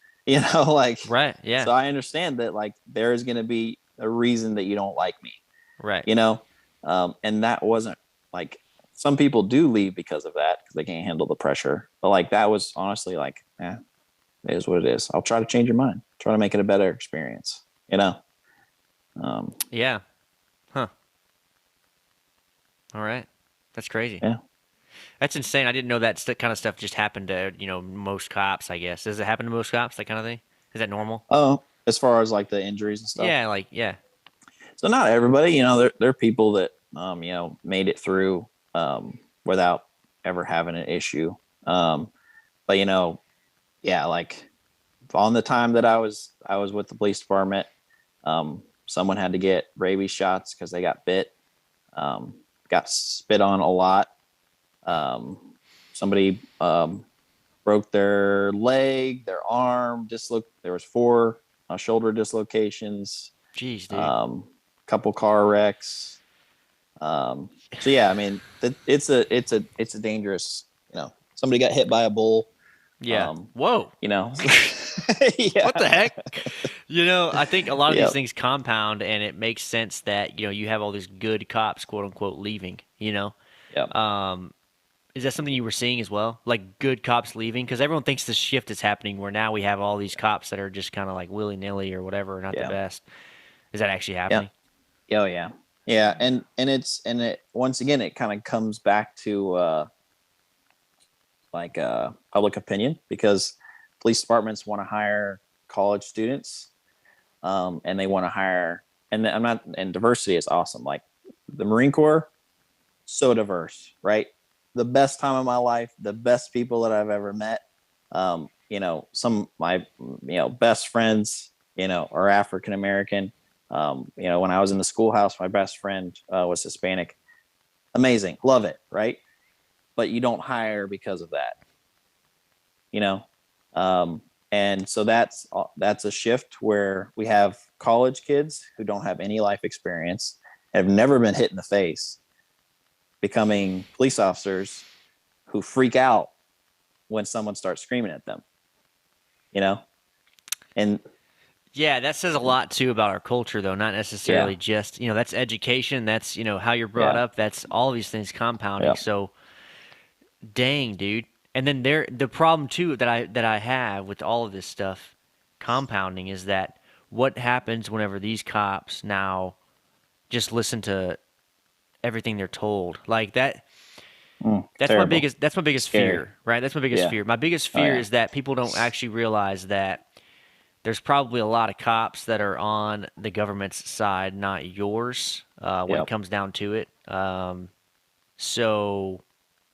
Like right. Yeah, so I understand that like there is going to be a reason that you don't like me. right. You know, and that wasn't like some people do leave because of that because they can't handle the pressure. But like that was honestly like, it is what it is. I'll try to change your mind. Try to make it a better experience. You know. Um, Yeah. Huh. All right. That's crazy. yeah. That's insane. I didn't know that kind of stuff just happened to most cops. I guess does it happen to most cops? That kind of thing. Is that normal? Oh, as far as like the injuries and stuff. Yeah. Like yeah. So not everybody. There are people that made it through without ever having an issue. But yeah, like on the time that I was with the police department, someone had to get rabies shots because they got bit, um, got spit on a lot. Somebody broke their leg, their arm, there was four shoulder dislocations, Jeez, dude. couple car wrecks. So yeah, I mean, it's a dangerous. Somebody got hit by a bull. Yeah. Um, Whoa. you know, What the yeah, heck? I think a lot of these yep, things compound, and it makes sense that you have all these good cops, quote unquote, leaving. yep, Um, is that something you were seeing as well? Like good cops leaving? Because everyone thinks this shift is happening where now we have all these cops that are just kind of like willy nilly or whatever, not the yeah, best. Is that actually yep, happening? oh yeah, yeah, and it once again it kind of comes back to like public opinion because police departments want to hire college students, and they want to hire, and I'm not, and diversity is awesome. Like the Marine Corps, so diverse, right? The best time of my life, the best people that I've ever met. Some of my best friends, are African American. When I was in the schoolhouse, my best friend was Hispanic. Amazing, love it, right? But you don't hire because of that, you know. Um, and so that's a shift where we have college kids who don't have any life experience, have never been hit in the face, becoming police officers who freak out when someone starts screaming at them, you know? And Yeah, that says a lot too about our culture, though. Not yeah, necessarily just that's education. That's how you're brought yeah, up. That's all these things compounding. yeah, So, dang, dude. And then the problem too that I have with all of this stuff compounding is that what happens whenever these cops now just listen to everything they're told like that. terrible, That's my biggest scary. fear, right? That's my biggest Yeah. fear. My biggest Oh fear yeah. is that people don't actually realize that there's probably a lot of cops that are on the government's side, not yours, when it Yep. comes down to it. So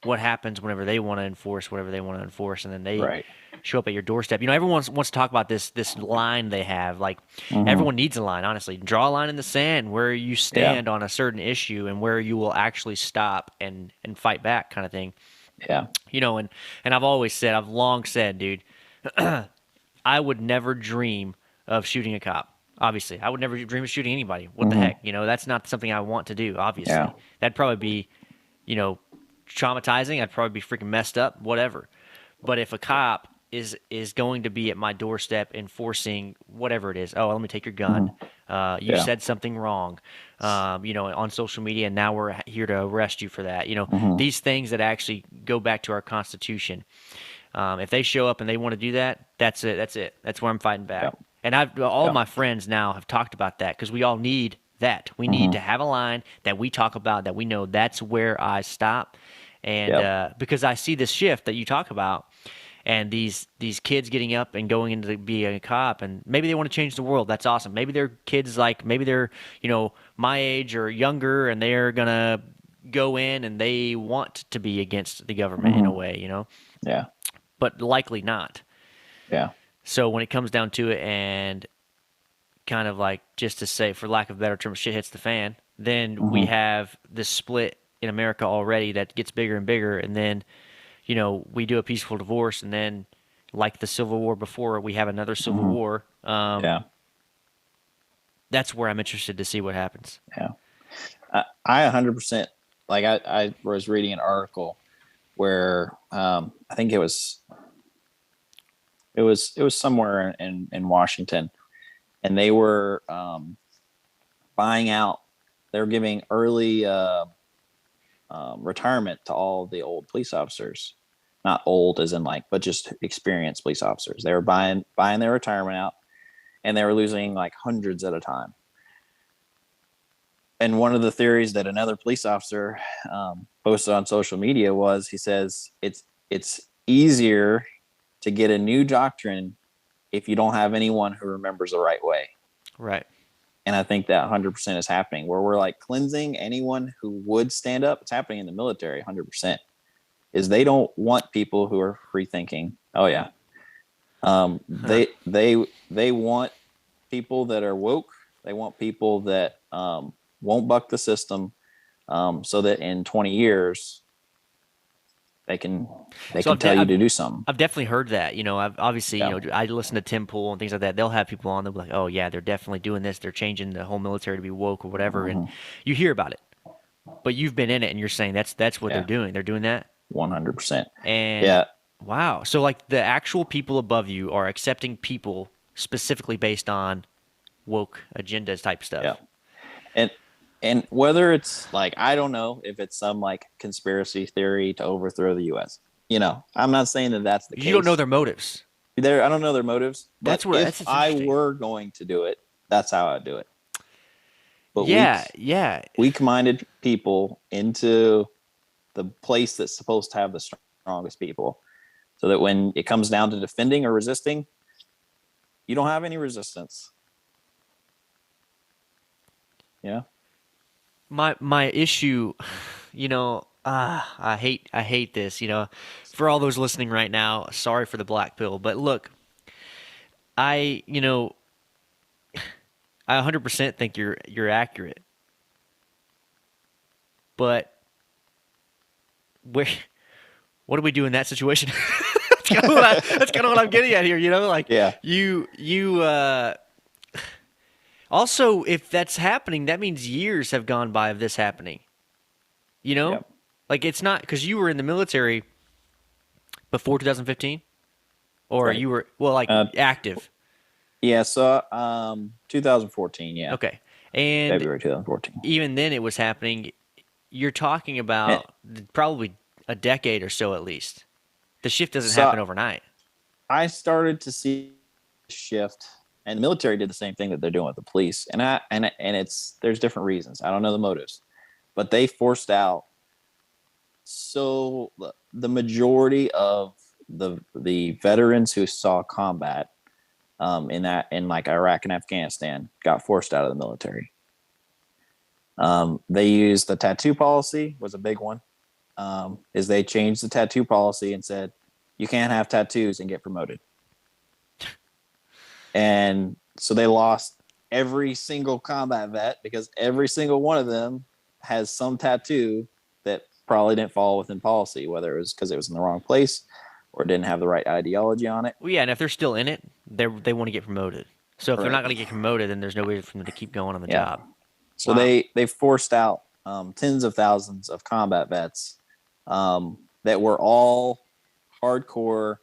what happens whenever they want to enforce whatever they want to enforce, and then they Right. show up at your doorstep. Everyone wants to talk about this line they have. Like Hmm. everyone needs a line, honestly. Draw a line in the sand where you Yeah. stand on a certain issue and where you will actually stop and fight back, kind of thing. Yeah. And I've always said, I've long said, dude, I would never dream of shooting a cop. Obviously, I would never dream of shooting anybody. What the Hmm. heck? That's not something I want to do. Yeah. Obviously, that'd probably be, you know, traumatizing. I'd probably be freaking messed up. Whatever. But if a cop is going to be at my doorstep enforcing whatever it is, oh, let me take your gun. Hmm. You Yeah. said something wrong, on social media, and now we're here to arrest you for that. Hmm. These things that actually go back to our Constitution. If they show up and they want to do that, that's it. That's it. That's where I'm fighting Yeah. back. And all Yeah. my friends now have talked about that because we all need that. We need to Hmm. have a line that we talk about that we know that's where I stop. And Yep. because I see this shift that you talk about, and these kids getting up and going into being a cop, and maybe they want to change the world. That's awesome. Maybe they're kids like maybe they're my age or younger, and they're gonna go in and they want to be against the government in a Hmm. way. Yeah. But likely not. Yeah. So when it comes down to it, and kind of like just to say, for lack of a better term, shit hits the fan, then we Hmm. have this split in America already that gets bigger and bigger, and then we do a peaceful divorce, and then like the Civil War before, we have another Civil Hmm. War. Yeah. That's where I'm interested to see what happens. Yeah. I 100%, like I was reading an article where I think it was somewhere in Washington, and they were buying out. They were giving early retirement to all the old police officers, not old as in like, but just experienced police officers. They were buying their retirement out, and they were losing like hundreds at a time. And one of the theories that another police officer posted on social media was, he says it's easier to get a new doctrine if you don't have anyone who remembers the right way. Right. And I think that 100% is happening, where we're like cleansing anyone who would stand up. It's happening in the military 100%. Is they don't want people who are free thinking. Oh yeah. Huh. They want people that are woke. They want people that won't buck the system, so that in 20 years they can they So can I've, tell de- you I've to do something. I've definitely heard that. I've obviously, Yeah. I listen to Tim Pool and things like that. They'll have people on. They'll be like, "Oh yeah, they're definitely doing this. They're changing the whole military to be woke or whatever." And Hmm. you hear about it, but you've been in it, and you're saying that's what they're Yeah. doing. They're doing that. 100%. And Yeah. wow, so like the actual people above you are accepting people specifically based on woke agendas type Yeah. stuff. and and whether it's like, I don't know if it's some like conspiracy theory to overthrow the US. I'm not saying that that's the You don't know case. their motives. I don't know their motives, but if That's I interesting. were going to do it, that's how I'd do it. But Yeah, yeah. weak-minded people into the place that's supposed to have the strongest people, so that when it comes down to defending or resisting, you don't have any resistance. Yeah. My issue, I hate this. For all those listening right now, sorry for the black pill, but look, I you know I 100% think you're accurate, but where what do we do in that situation? That's kind of what I'm getting at here. Like Yeah. you. Also, if that's happening, that means years have gone by of this happening. You know, Yep. like it's not because you were in the military before 2015, or Right. you were like uh active. yeah, so 2014. Yeah. Okay, and February 2014. even then it was happening. You're talking And about probably a decade or so at least. The shift doesn't so happen overnight. I started to see a shift, and the military did the same thing that they're doing with the police. And it's there's different reasons. I don't know the motives, but they forced out, so the majority of the veterans who saw combat in like Iraq and Afghanistan got forced out of the military. They used the tattoo policy, was a big one. is they changed the tattoo policy and said you can't have tattoos and get promoted. And so they lost every single combat vet because every single one of them has some tattoo that probably didn't fall within policy, whether it was because it was in the wrong place or didn't have the right ideology on it. Well, yeah, and if they're still in it, they want to get promoted. So if they're not Right. going to get promoted, then there's no way for them to keep going on the Yeah. job. So Wow. they forced out tens of thousands of combat vets that were all hardcore.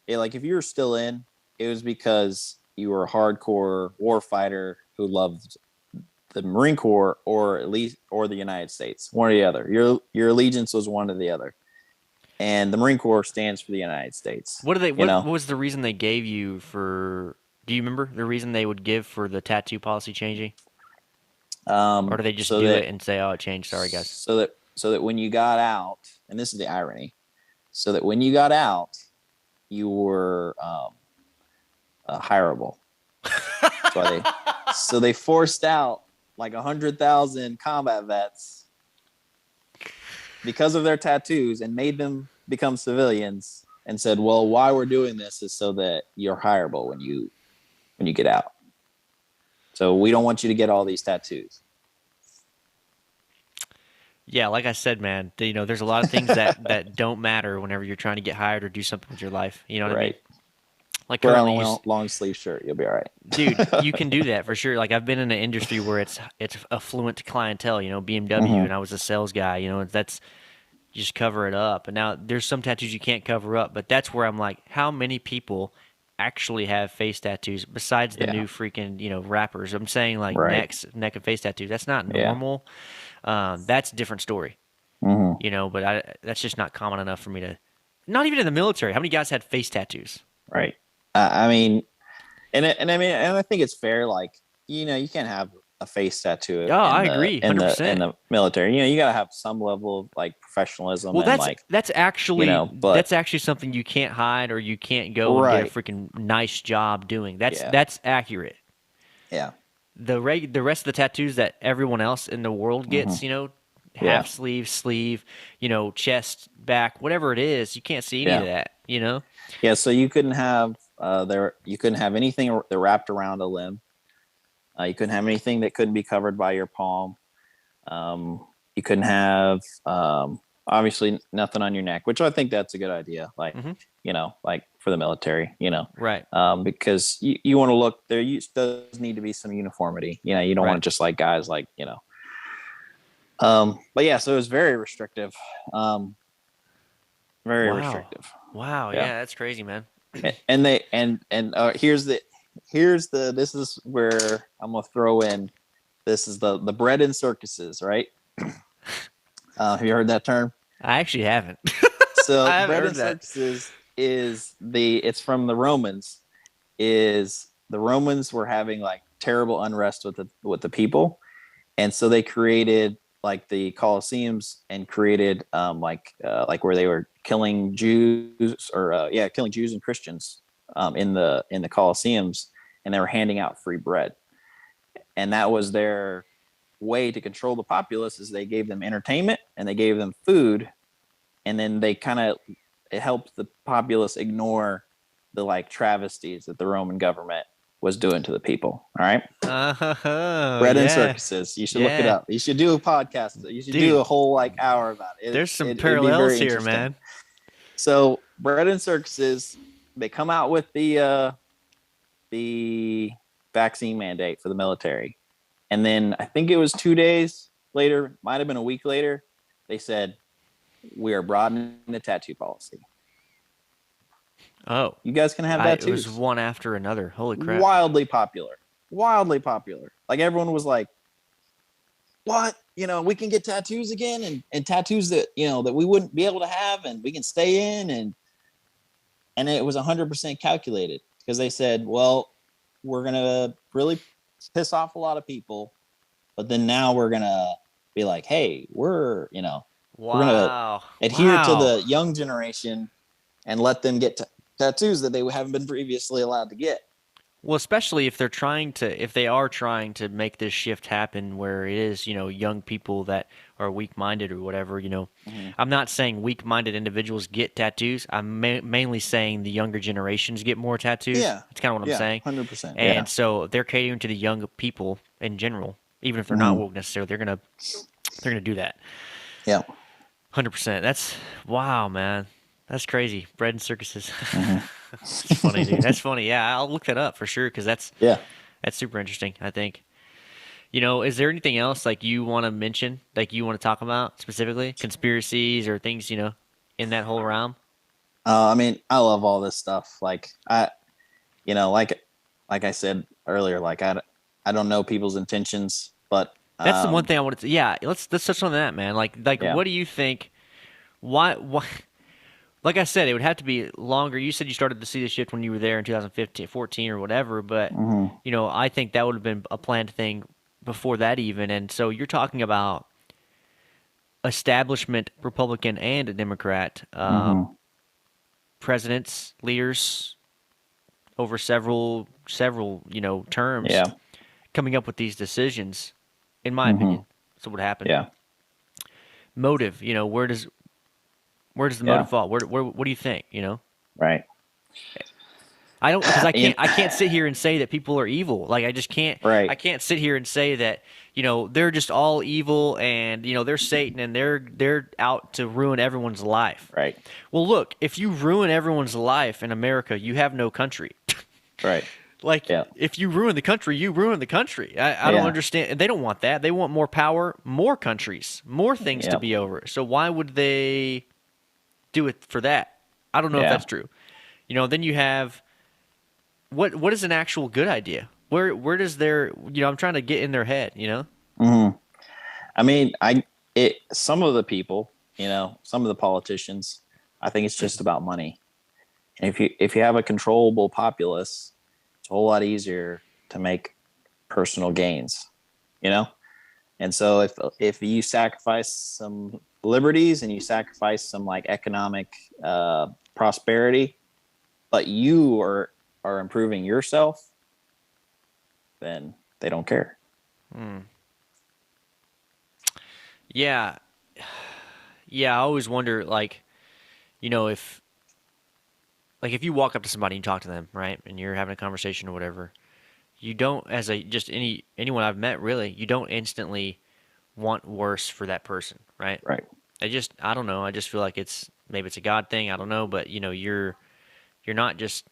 Like if you were still in, it was because you were a hardcore war fighter who loved the Marine Corps or at least or the United States, one or the other. Your allegiance was one or the other. And the Marine Corps stands for the United States. What do they? You What know, was the reason they gave you for? Do you remember the reason they would give for the tattoo policy changing, or do they just so do that it and say, "Oh, it changed"? Sorry, guys. so that when you got out, and this is the irony, so that when you got out, you were hireable. So they forced out like 100,000 combat vets because of their tattoos and made them become civilians and said, well, why we're doing this is so that you're hireable when you get out. So we don't want you to get all these tattoos. Yeah, like I said, man, there's a lot of things that don't matter whenever you're trying to get hired or do something with your life. You know what I mean? Right. Like Wear on currently, a long sleeve shirt. You'll be all right. dude, you can do that for sure. Like I've been in an industry where it's affluent clientele. BMW, Mm-hmm. and I was a sales guy. That's you just cover it up. And now there's some tattoos you can't cover up, but that's where I'm like, how many people actually have face tattoos besides the Yeah. new freaking rappers? I'm saying like Right. neck and face tattoos. That's not Yeah. normal. That's a different story. Mm-hmm. But that's just not common enough for me to. Not even in the military. How many guys had face tattoos? Right. I mean, and I think it's fair. Like, you can't have a face tattoo Oh, in I the agree, in the in 100%. the military. You got to have some level of like professionalism Well, and that's like, that's actually but that's actually something you can't hide or you can't go and get a right. freaking nice job doing. That's Yeah. that's accurate. Yeah. The rest of the tattoos that everyone else in the world Mm-hmm. gets, Yeah. half sleeve, chest, back, whatever it is, you can't see any of Yeah. that. Yeah. So you couldn't have you couldn't have anything that wrapped around a limb. You couldn't have anything that couldn't be covered by your palm. You couldn't have obviously nothing on your neck, which I think that's a good idea. Like, Hmm. like for the military, Right. because you want to look there. Does need to be some uniformity. You don't Right. want to just like guys like. But yeah, so it was very restrictive. Very Wow. restrictive. Wow. Yeah. Yeah, that's crazy, man. And they and this is where I'm gonna throw in. This is the bread and circuses, right? Have you heard that term? I actually haven't. So I haven't bread heard and that. circuses it's from the Romans. Is the Romans were having like terrible unrest with the people, and so they created like the Colosseums and created like where they were killing Jews or killing Jews and Christians in the Colosseums, and they were handing out free bread, and that was their way to control the populace. Is they gave them entertainment and they gave them food, and then they kind of it helped the populace ignore the like travesties that the Roman government was doing to the people. All right. Oh, Bread and yeah. circuses. You should look it Yeah. up. You should do a podcast. You should do Dude, a whole like hour about it. there's some It'd be parallels very here, interesting. man. So bread and circuses, they come out with the vaccine mandate for the military, and then I think it was 2 days later, might have been a week later, they said we are broadening the tattoo policy. Oh, You guys can have it was tattoos. one after another. Holy crap. Wildly popular. Wildly popular. Like everyone was like, what? We can get tattoos again and tattoos that, that we wouldn't be able to have and we can stay in. And it was 100% calculated because they said, well, we're going to really piss off a lot of people. But then now we're going to be like, hey, we're going to Wow. adhere to Wow. the young generation and let them get tattoos that they haven't been previously allowed to get. Well, especially if they are trying to make this shift happen where it is, young people that are weak-minded or whatever. Hmm. I'm not saying weak-minded individuals get tattoos. I'm mainly saying the younger generations get more tattoos. Yeah, That's kind of what I'm yeah, saying. 100%. Yeah. And so they're catering to the young people in general, even if they're not Hmm. woke necessarily. They're gonna do that. Yeah. 100%. That's wow, man. That's crazy. Bread and circuses. Hmm. That's funny, dude. That's funny. Yeah, I'll look that up for sure because Yeah. that's super interesting, I think. Is there anything else like you want to mention, like you want to talk about specifically, conspiracies or things, in that whole realm? I mean, I love all this stuff. You know, like, like I said earlier, I don't know people's intentions, but That's the one thing I wanted to. Yeah, let's touch on that, man. Like, yeah. what do you think? Why? Like I said, it would have to be longer. You said you started to see the shift when you were there in 2015, 14, or whatever, but Hmm. I think that would have been a planned thing before that even. And so you're talking about establishment Republican and a Democrat Hmm. presidents, leaders over several terms Yeah. coming up with these decisions. In my Hmm. opinion, so what happened? Yeah. Motive, where does the motive Yeah. fall? Where what do you think? Right. I don't because I You- can't I can't sit here and say that people are evil. Like I just can't I right. can't sit here and say that they're just all evil and they're Satan and they're out to ruin everyone's life. Right. Well, look, if you ruin everyone's life in America, you have no country. Right. Like Yeah. if you ruin the country, you ruin the country. I don't Yeah. understand. They don't want that. They want more power, more countries, more things to Yeah. be over. So why would they do it for that? I don't know if Yeah. that's true. Then you have what is an actual good idea? Where does their I'm trying to get in their head. Hmm. I mean, some of the people, some of the politicians, I think it's just about money. And if you have a controllable populace, it's a whole lot easier to make personal gains, you know? And so if you sacrifice some liberties and you sacrifice some like economic prosperity, but you are improving yourself, then they don't care. Hmm. Yeah, yeah. I always wonder, if if you walk up to somebody and talk to them, right, and you're having a conversation or whatever, you don't, as a just anyone I've met, really, you don't instantly want worse for that person, right? Right. I don't know. I just feel like maybe it's a God thing. I don't know, but you're not just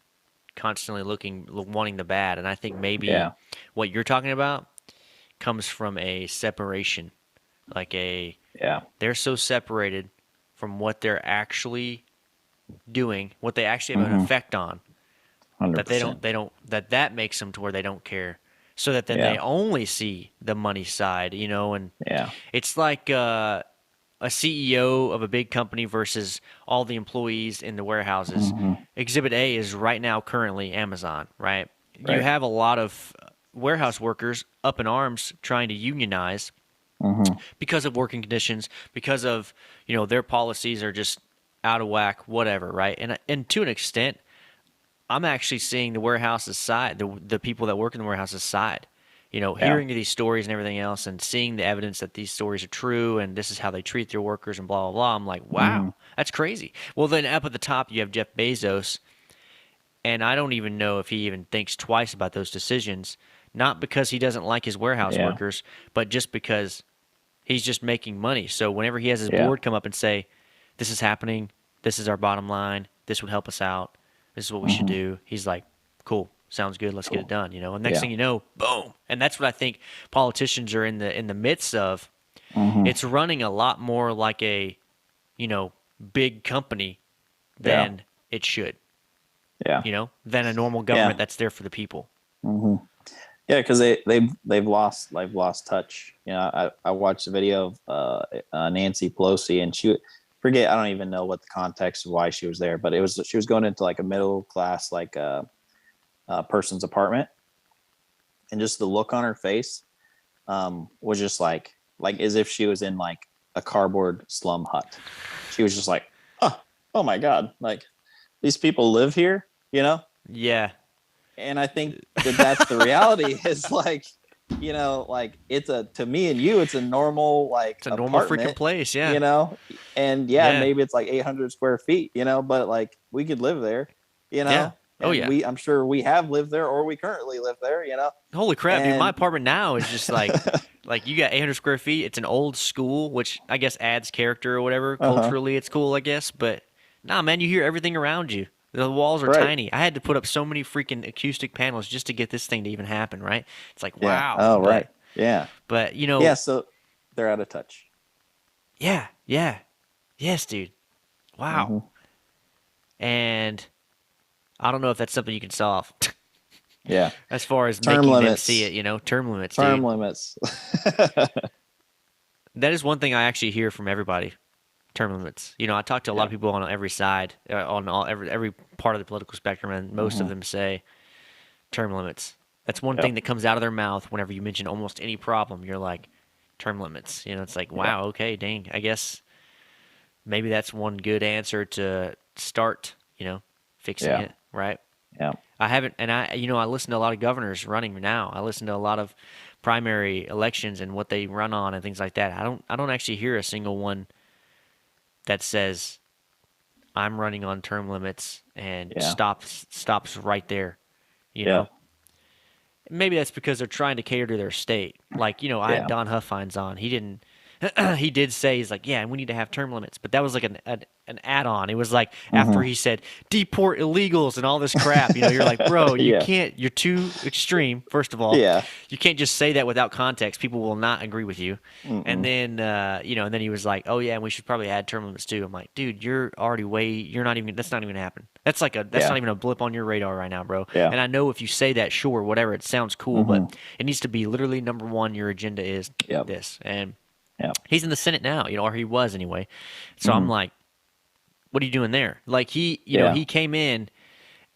constantly wanting the bad, and I think maybe Yeah. what you're talking about comes from a separation, like Yeah. they're so separated from what they're actually doing, what they actually have an Mm-hmm. effect on, that 100%. that makes them to where they don't care, so that then they Yeah. only see the money side, and Yeah. it's like a CEO of a big company versus all the employees in the warehouses. Mm-hmm. Exhibit A is right now currently Amazon, right? You Right. have a lot of warehouse workers up in arms trying to unionize Mm-hmm. because of working conditions, because of, their policies are just out of whack, whatever, right? And to an extent, I'm actually seeing the warehouse's side, the people that work in the warehouse's side. Yeah. Hearing these stories and everything else, and seeing the evidence that these stories are true, and this is how they treat their workers, and blah blah blah. I'm like, Mm-hmm. wow, that's crazy. Well, then up at the top, you have Jeff Bezos, and I don't even know if he even thinks twice about those decisions. Not because he doesn't like his warehouse Yeah. workers, but just because he's just making money. So whenever he has his Yeah. board come up and say, "This is happening. This is our bottom line. This would help us out. This is what we should Mm-hmm. do." He's like, "Cool, sounds good. Let's get it Cool. done." And next Yeah. thing you know, boom. And that's what I think politicians are in the midst of. Mm-hmm. It's running a lot more like a, you know, big company Yeah. than it should. Yeah. Than a normal Yeah. government that's there for the people. Mm-hmm. Yeah, because they've lost touch. I watched a video of Nancy Pelosi, and forget, I don't even know what the context of why she was there, but she was going into like a middle class person's apartment, and just the look on her face was just like as if she was in like a cardboard slum hut. She was just like, oh my god, like these people live here. Yeah. and I think that's the reality is like, like to me and you, it's a normal like It's a normal freaking apartment, place. Yeah. you know, and yeah, Yeah. maybe it's like 800 square feet, but like we could live there, Yeah. Oh and yeah. I'm sure we have lived there or we currently live there, Holy crap, dude! My and apartment now is just like you got 800 square feet. It's an old school, which I guess adds character or whatever. uh-huh, Culturally, it's cool, I guess. But nah, man, you hear everything around you. The walls are right, tiny. I had to put up so many freaking acoustic panels just to get this thing to even happen. Right? It's like yeah, wow. oh right, But yeah, but yeah. So they're out of touch. yeah, yeah, yes, dude. Wow. Hmm. And I don't know if that's something you can solve Yeah, as far as term making them see it. limits, Term limits, term dude. limits. That is one thing I actually hear from everybody. Term limits. I talk to a lot Yeah. of people on every side, on every part of the political spectrum, and most of Hmm. them say term limits. That's one thing Yep. that comes out of their mouth whenever you mention almost any problem. You're like, term limits. It's like, Yeah. wow, okay, dang. I guess maybe that's one good answer to start, fixing Yeah. it, right? Yeah. I haven't, and I listen to a lot of governors running now. I listen to a lot of primary elections and what they run on and things like that. I don't actually hear a single one that says I'm running on term limits and Yeah. stops right there. You Yeah. know, maybe that's because they're trying to cater to their state. Like I had Yeah. Don Huffines on. He didn't. He did say he's like, yeah, we need to have term limits, but that was like an add-on. It was like after Hmm. he said deport illegals and all this crap. You're like, bro, you Yeah. can't. You're too extreme. First of all, Yeah. you can't just say that without context. People will not agree with you. And Mm-mm. then and then he was like, oh yeah, and we should probably add term limits too. I'm like, dude, you're already way. You're not even. That's not even gonna happen. That's Yeah. not even a blip on your radar right now, bro. Yeah. And I know if you say that, sure, whatever, it sounds cool, Hmm. but it needs to be literally number one. Your agenda is Yep. this, and Yep. he's in the Senate now, or he was anyway. So I'm Hmm. like, what are you doing there? Like Yeah. he came in,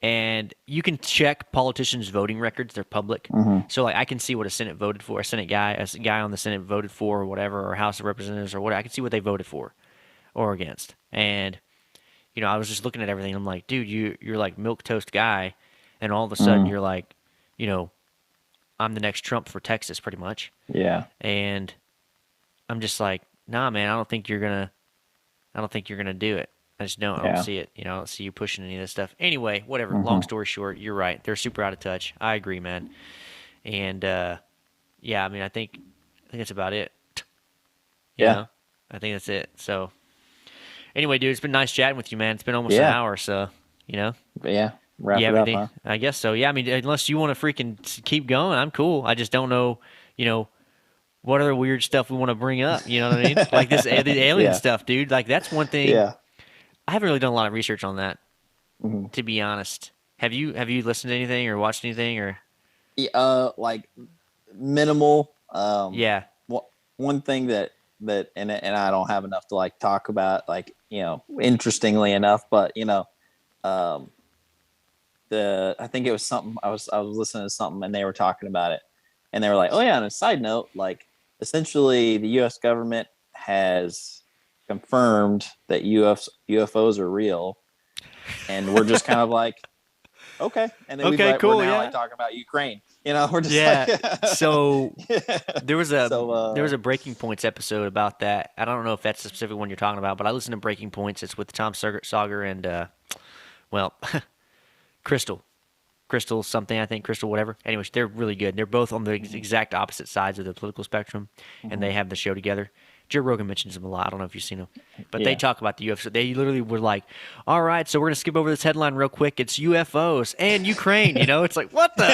and you can check politicians' voting records; they're public. Hmm. So like I can see what a Senate voted for, a guy on the Senate voted for, or whatever, or House of Representatives, or whatever. I can see what they voted for or against, and I was just looking at everything. I'm like, dude, you're like milk toast guy, and all of a sudden Hmm. you're like, you know, I'm the next Trump for Texas, pretty much, Yeah. and I'm just like, nah, man, I don't think you're gonna do it. I just don't. I don't Yeah. see it. I don't see you pushing any of this stuff. Anyway, whatever. Long Hmm. story short, you're right. They're super out of touch. I agree, man. And yeah, I mean, I think that's about it. You Yeah. know, I think that's it. So anyway, dude, it's been nice chatting with you, man. It's been almost an Yeah. hour, so you know. Yeah. Wrap You have it up, anything? huh? I guess so. Yeah, I mean, unless you want to freaking keep going, I'm cool. I just don't know, what other weird stuff we want to bring up. You know what I mean? Like the alien Yeah. stuff, dude. Like that's one thing. Yeah. I haven't really done a lot of research on that, Hmm. to be honest. Have you listened to anything or watched anything or? Yeah, like minimal. Yeah. One thing and I don't have enough to like talk about, like interestingly enough, but um, I think it was something I was listening to something and they were talking about it, and they were like, oh yeah. On a side note, like essentially the U.S. government has confirmed that UFOs are real, and we're just kind of like, okay. And then Okay. we're Cool. now Yeah. like talking about Ukraine. We're just Yeah. like, So there was a so there was a Breaking Points episode about that. I don't know if that's the specific one you're talking about, but I listened to Breaking Points. It's with Tom Sauger and well, Crystal. Crystal something, I think, Crystal whatever. Anyways, they're really good. They're both on the exact opposite sides of the political spectrum, and they have the show together. Joe Rogan mentions them a lot. I don't know if you've seen them, but they yeah, talk about the UFC. They literally were like, "All right, so we're gonna skip over this headline real quick. It's UFOs and Ukraine." It's like what the,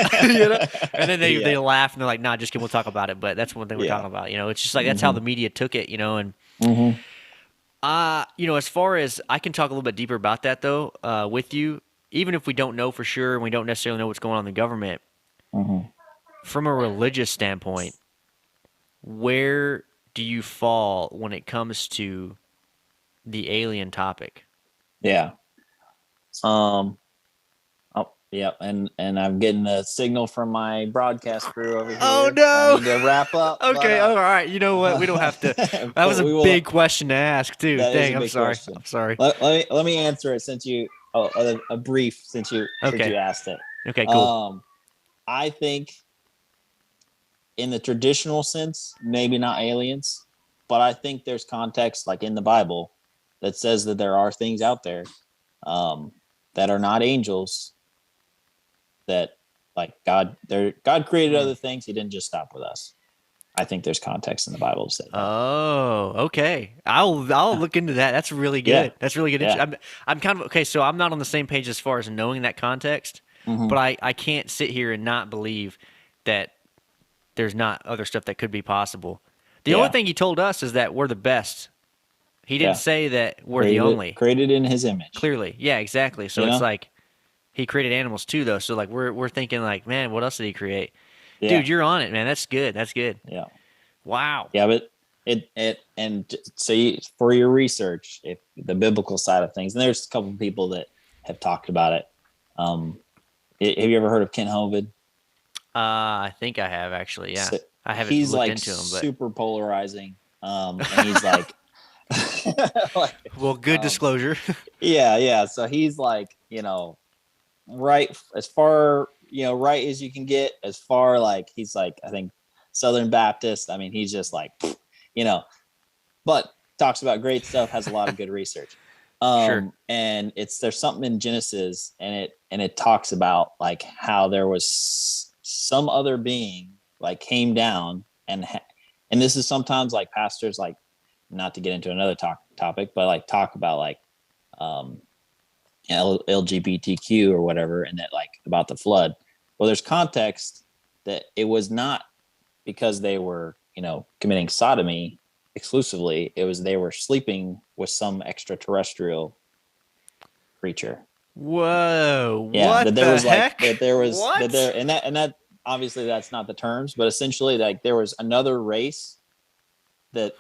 And then they yeah, laugh and they're like, "Nah, just kidding. We'll talk about it." But that's one thing we're yeah. talking about. It's just like that's how Hmm. the media took it. And Hmm. as far as I can talk a little bit deeper about that though, with you, even if we don't know for sure and we don't necessarily know what's going on in the government, Hmm. from a religious standpoint, where do you fall when it comes to the alien topic? Yeah. Oh, yeah. And I'm getting a signal from my broadcast crew over here. Oh I no. need to wrap up. Okay, but, all right. You know what? We don't have to. That was a big question to ask, too. That is Dang, a I'm big sorry. question. I'm sorry. Let me answer it since you a brief since you Okay. asked it. Okay, cool. I think in the traditional sense, maybe not aliens, but I think there's context like in the Bible that says that there are things out there that are not angels, that like God created other things. He didn't just stop with us. I think there's context in the Bible to say that. Oh, okay. I'll look into that. That's really Yeah. good. That's really good. Yeah. I'm kind of okay. So I'm not on the same page as far as knowing that context, Mm-hmm. but I can't sit here and not believe that there's not other stuff that could be possible. The only Yeah. thing he told us is that we're the best. He didn't Yeah. say that we're the only. Created in his image. Clearly, yeah, exactly. So You it's know? like he created animals too, though. So like we're thinking like, man, what else did he create? Yeah. Dude, you're on it, man. That's good. That's good. Yeah. Wow. Yeah, but so for your research, if the biblical side of things, and there's a couple of people that have talked about it. Have you ever heard of Kent Hovind? I think I have actually. Yeah, So I haven't he's looked like into him, but super polarizing, and he's like, like, well, good disclosure. yeah. So he's like, right as far right as you can get, as far like he's like, I think Southern Baptist. I mean, he's just like, but talks about great stuff, has a lot of good research. Sure. And there's something in Genesis, and it talks about like how there was some other being like came down, and this is sometimes like pastors, like, not to get into another topic, but like talk about like LGBTQ or whatever, and that like about the flood. Well, there's context that it was not because they were committing sodomy exclusively. It was they were sleeping with some extraterrestrial creature. Whoa! Yeah, What that there the was heck? like that there was What? that there and that obviously that's not the terms, but essentially like there was another race that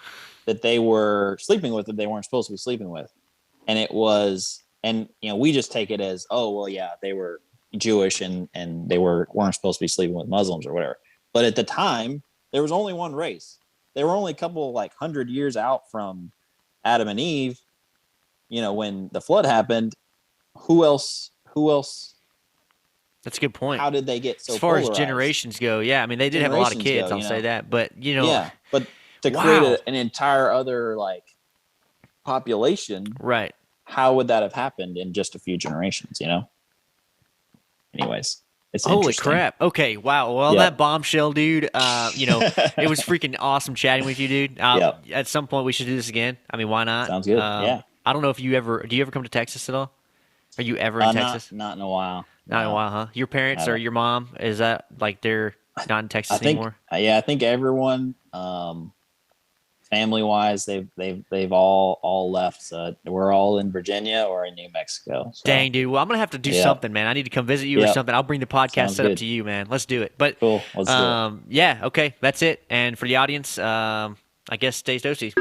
they were sleeping with that they weren't supposed to be sleeping with, and it was, and we just take it as, oh well, yeah, they were Jewish and they weren't supposed to be sleeping with Muslims or whatever. But at the time, there was only one race. They were only a couple like 100 years out from Adam and Eve. When the flood happened, who else? That's a good point. How did they get so as far polarized? as generations go? Yeah, I mean they did have a lot of kids. I'll say that, but yeah, but to create an entire other like population, right? How would that have happened in just a few generations? Anyways, it's holy crap. Okay, wow. Well, Yep. that bombshell, dude. It was freaking awesome chatting with you, dude. Yep. At some point, we should do this again. I mean, why not? Sounds good. Yeah. I don't know if do you ever come to Texas at all? Are you ever in Texas? Not in a while. Not in a while, huh? Your parents or your mom, is that like they're not in Texas anymore? I think everyone, family wise, they've all left. So we're all in Virginia or in New Mexico. So. Dang, dude. Well, I'm gonna have to do something, man. I need to come visit you or something. I'll bring the podcast set up to you, man. Let's do it. But cool. Let's do it. Yeah, okay, that's it. And for the audience, I guess stay toasty.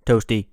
Toasty.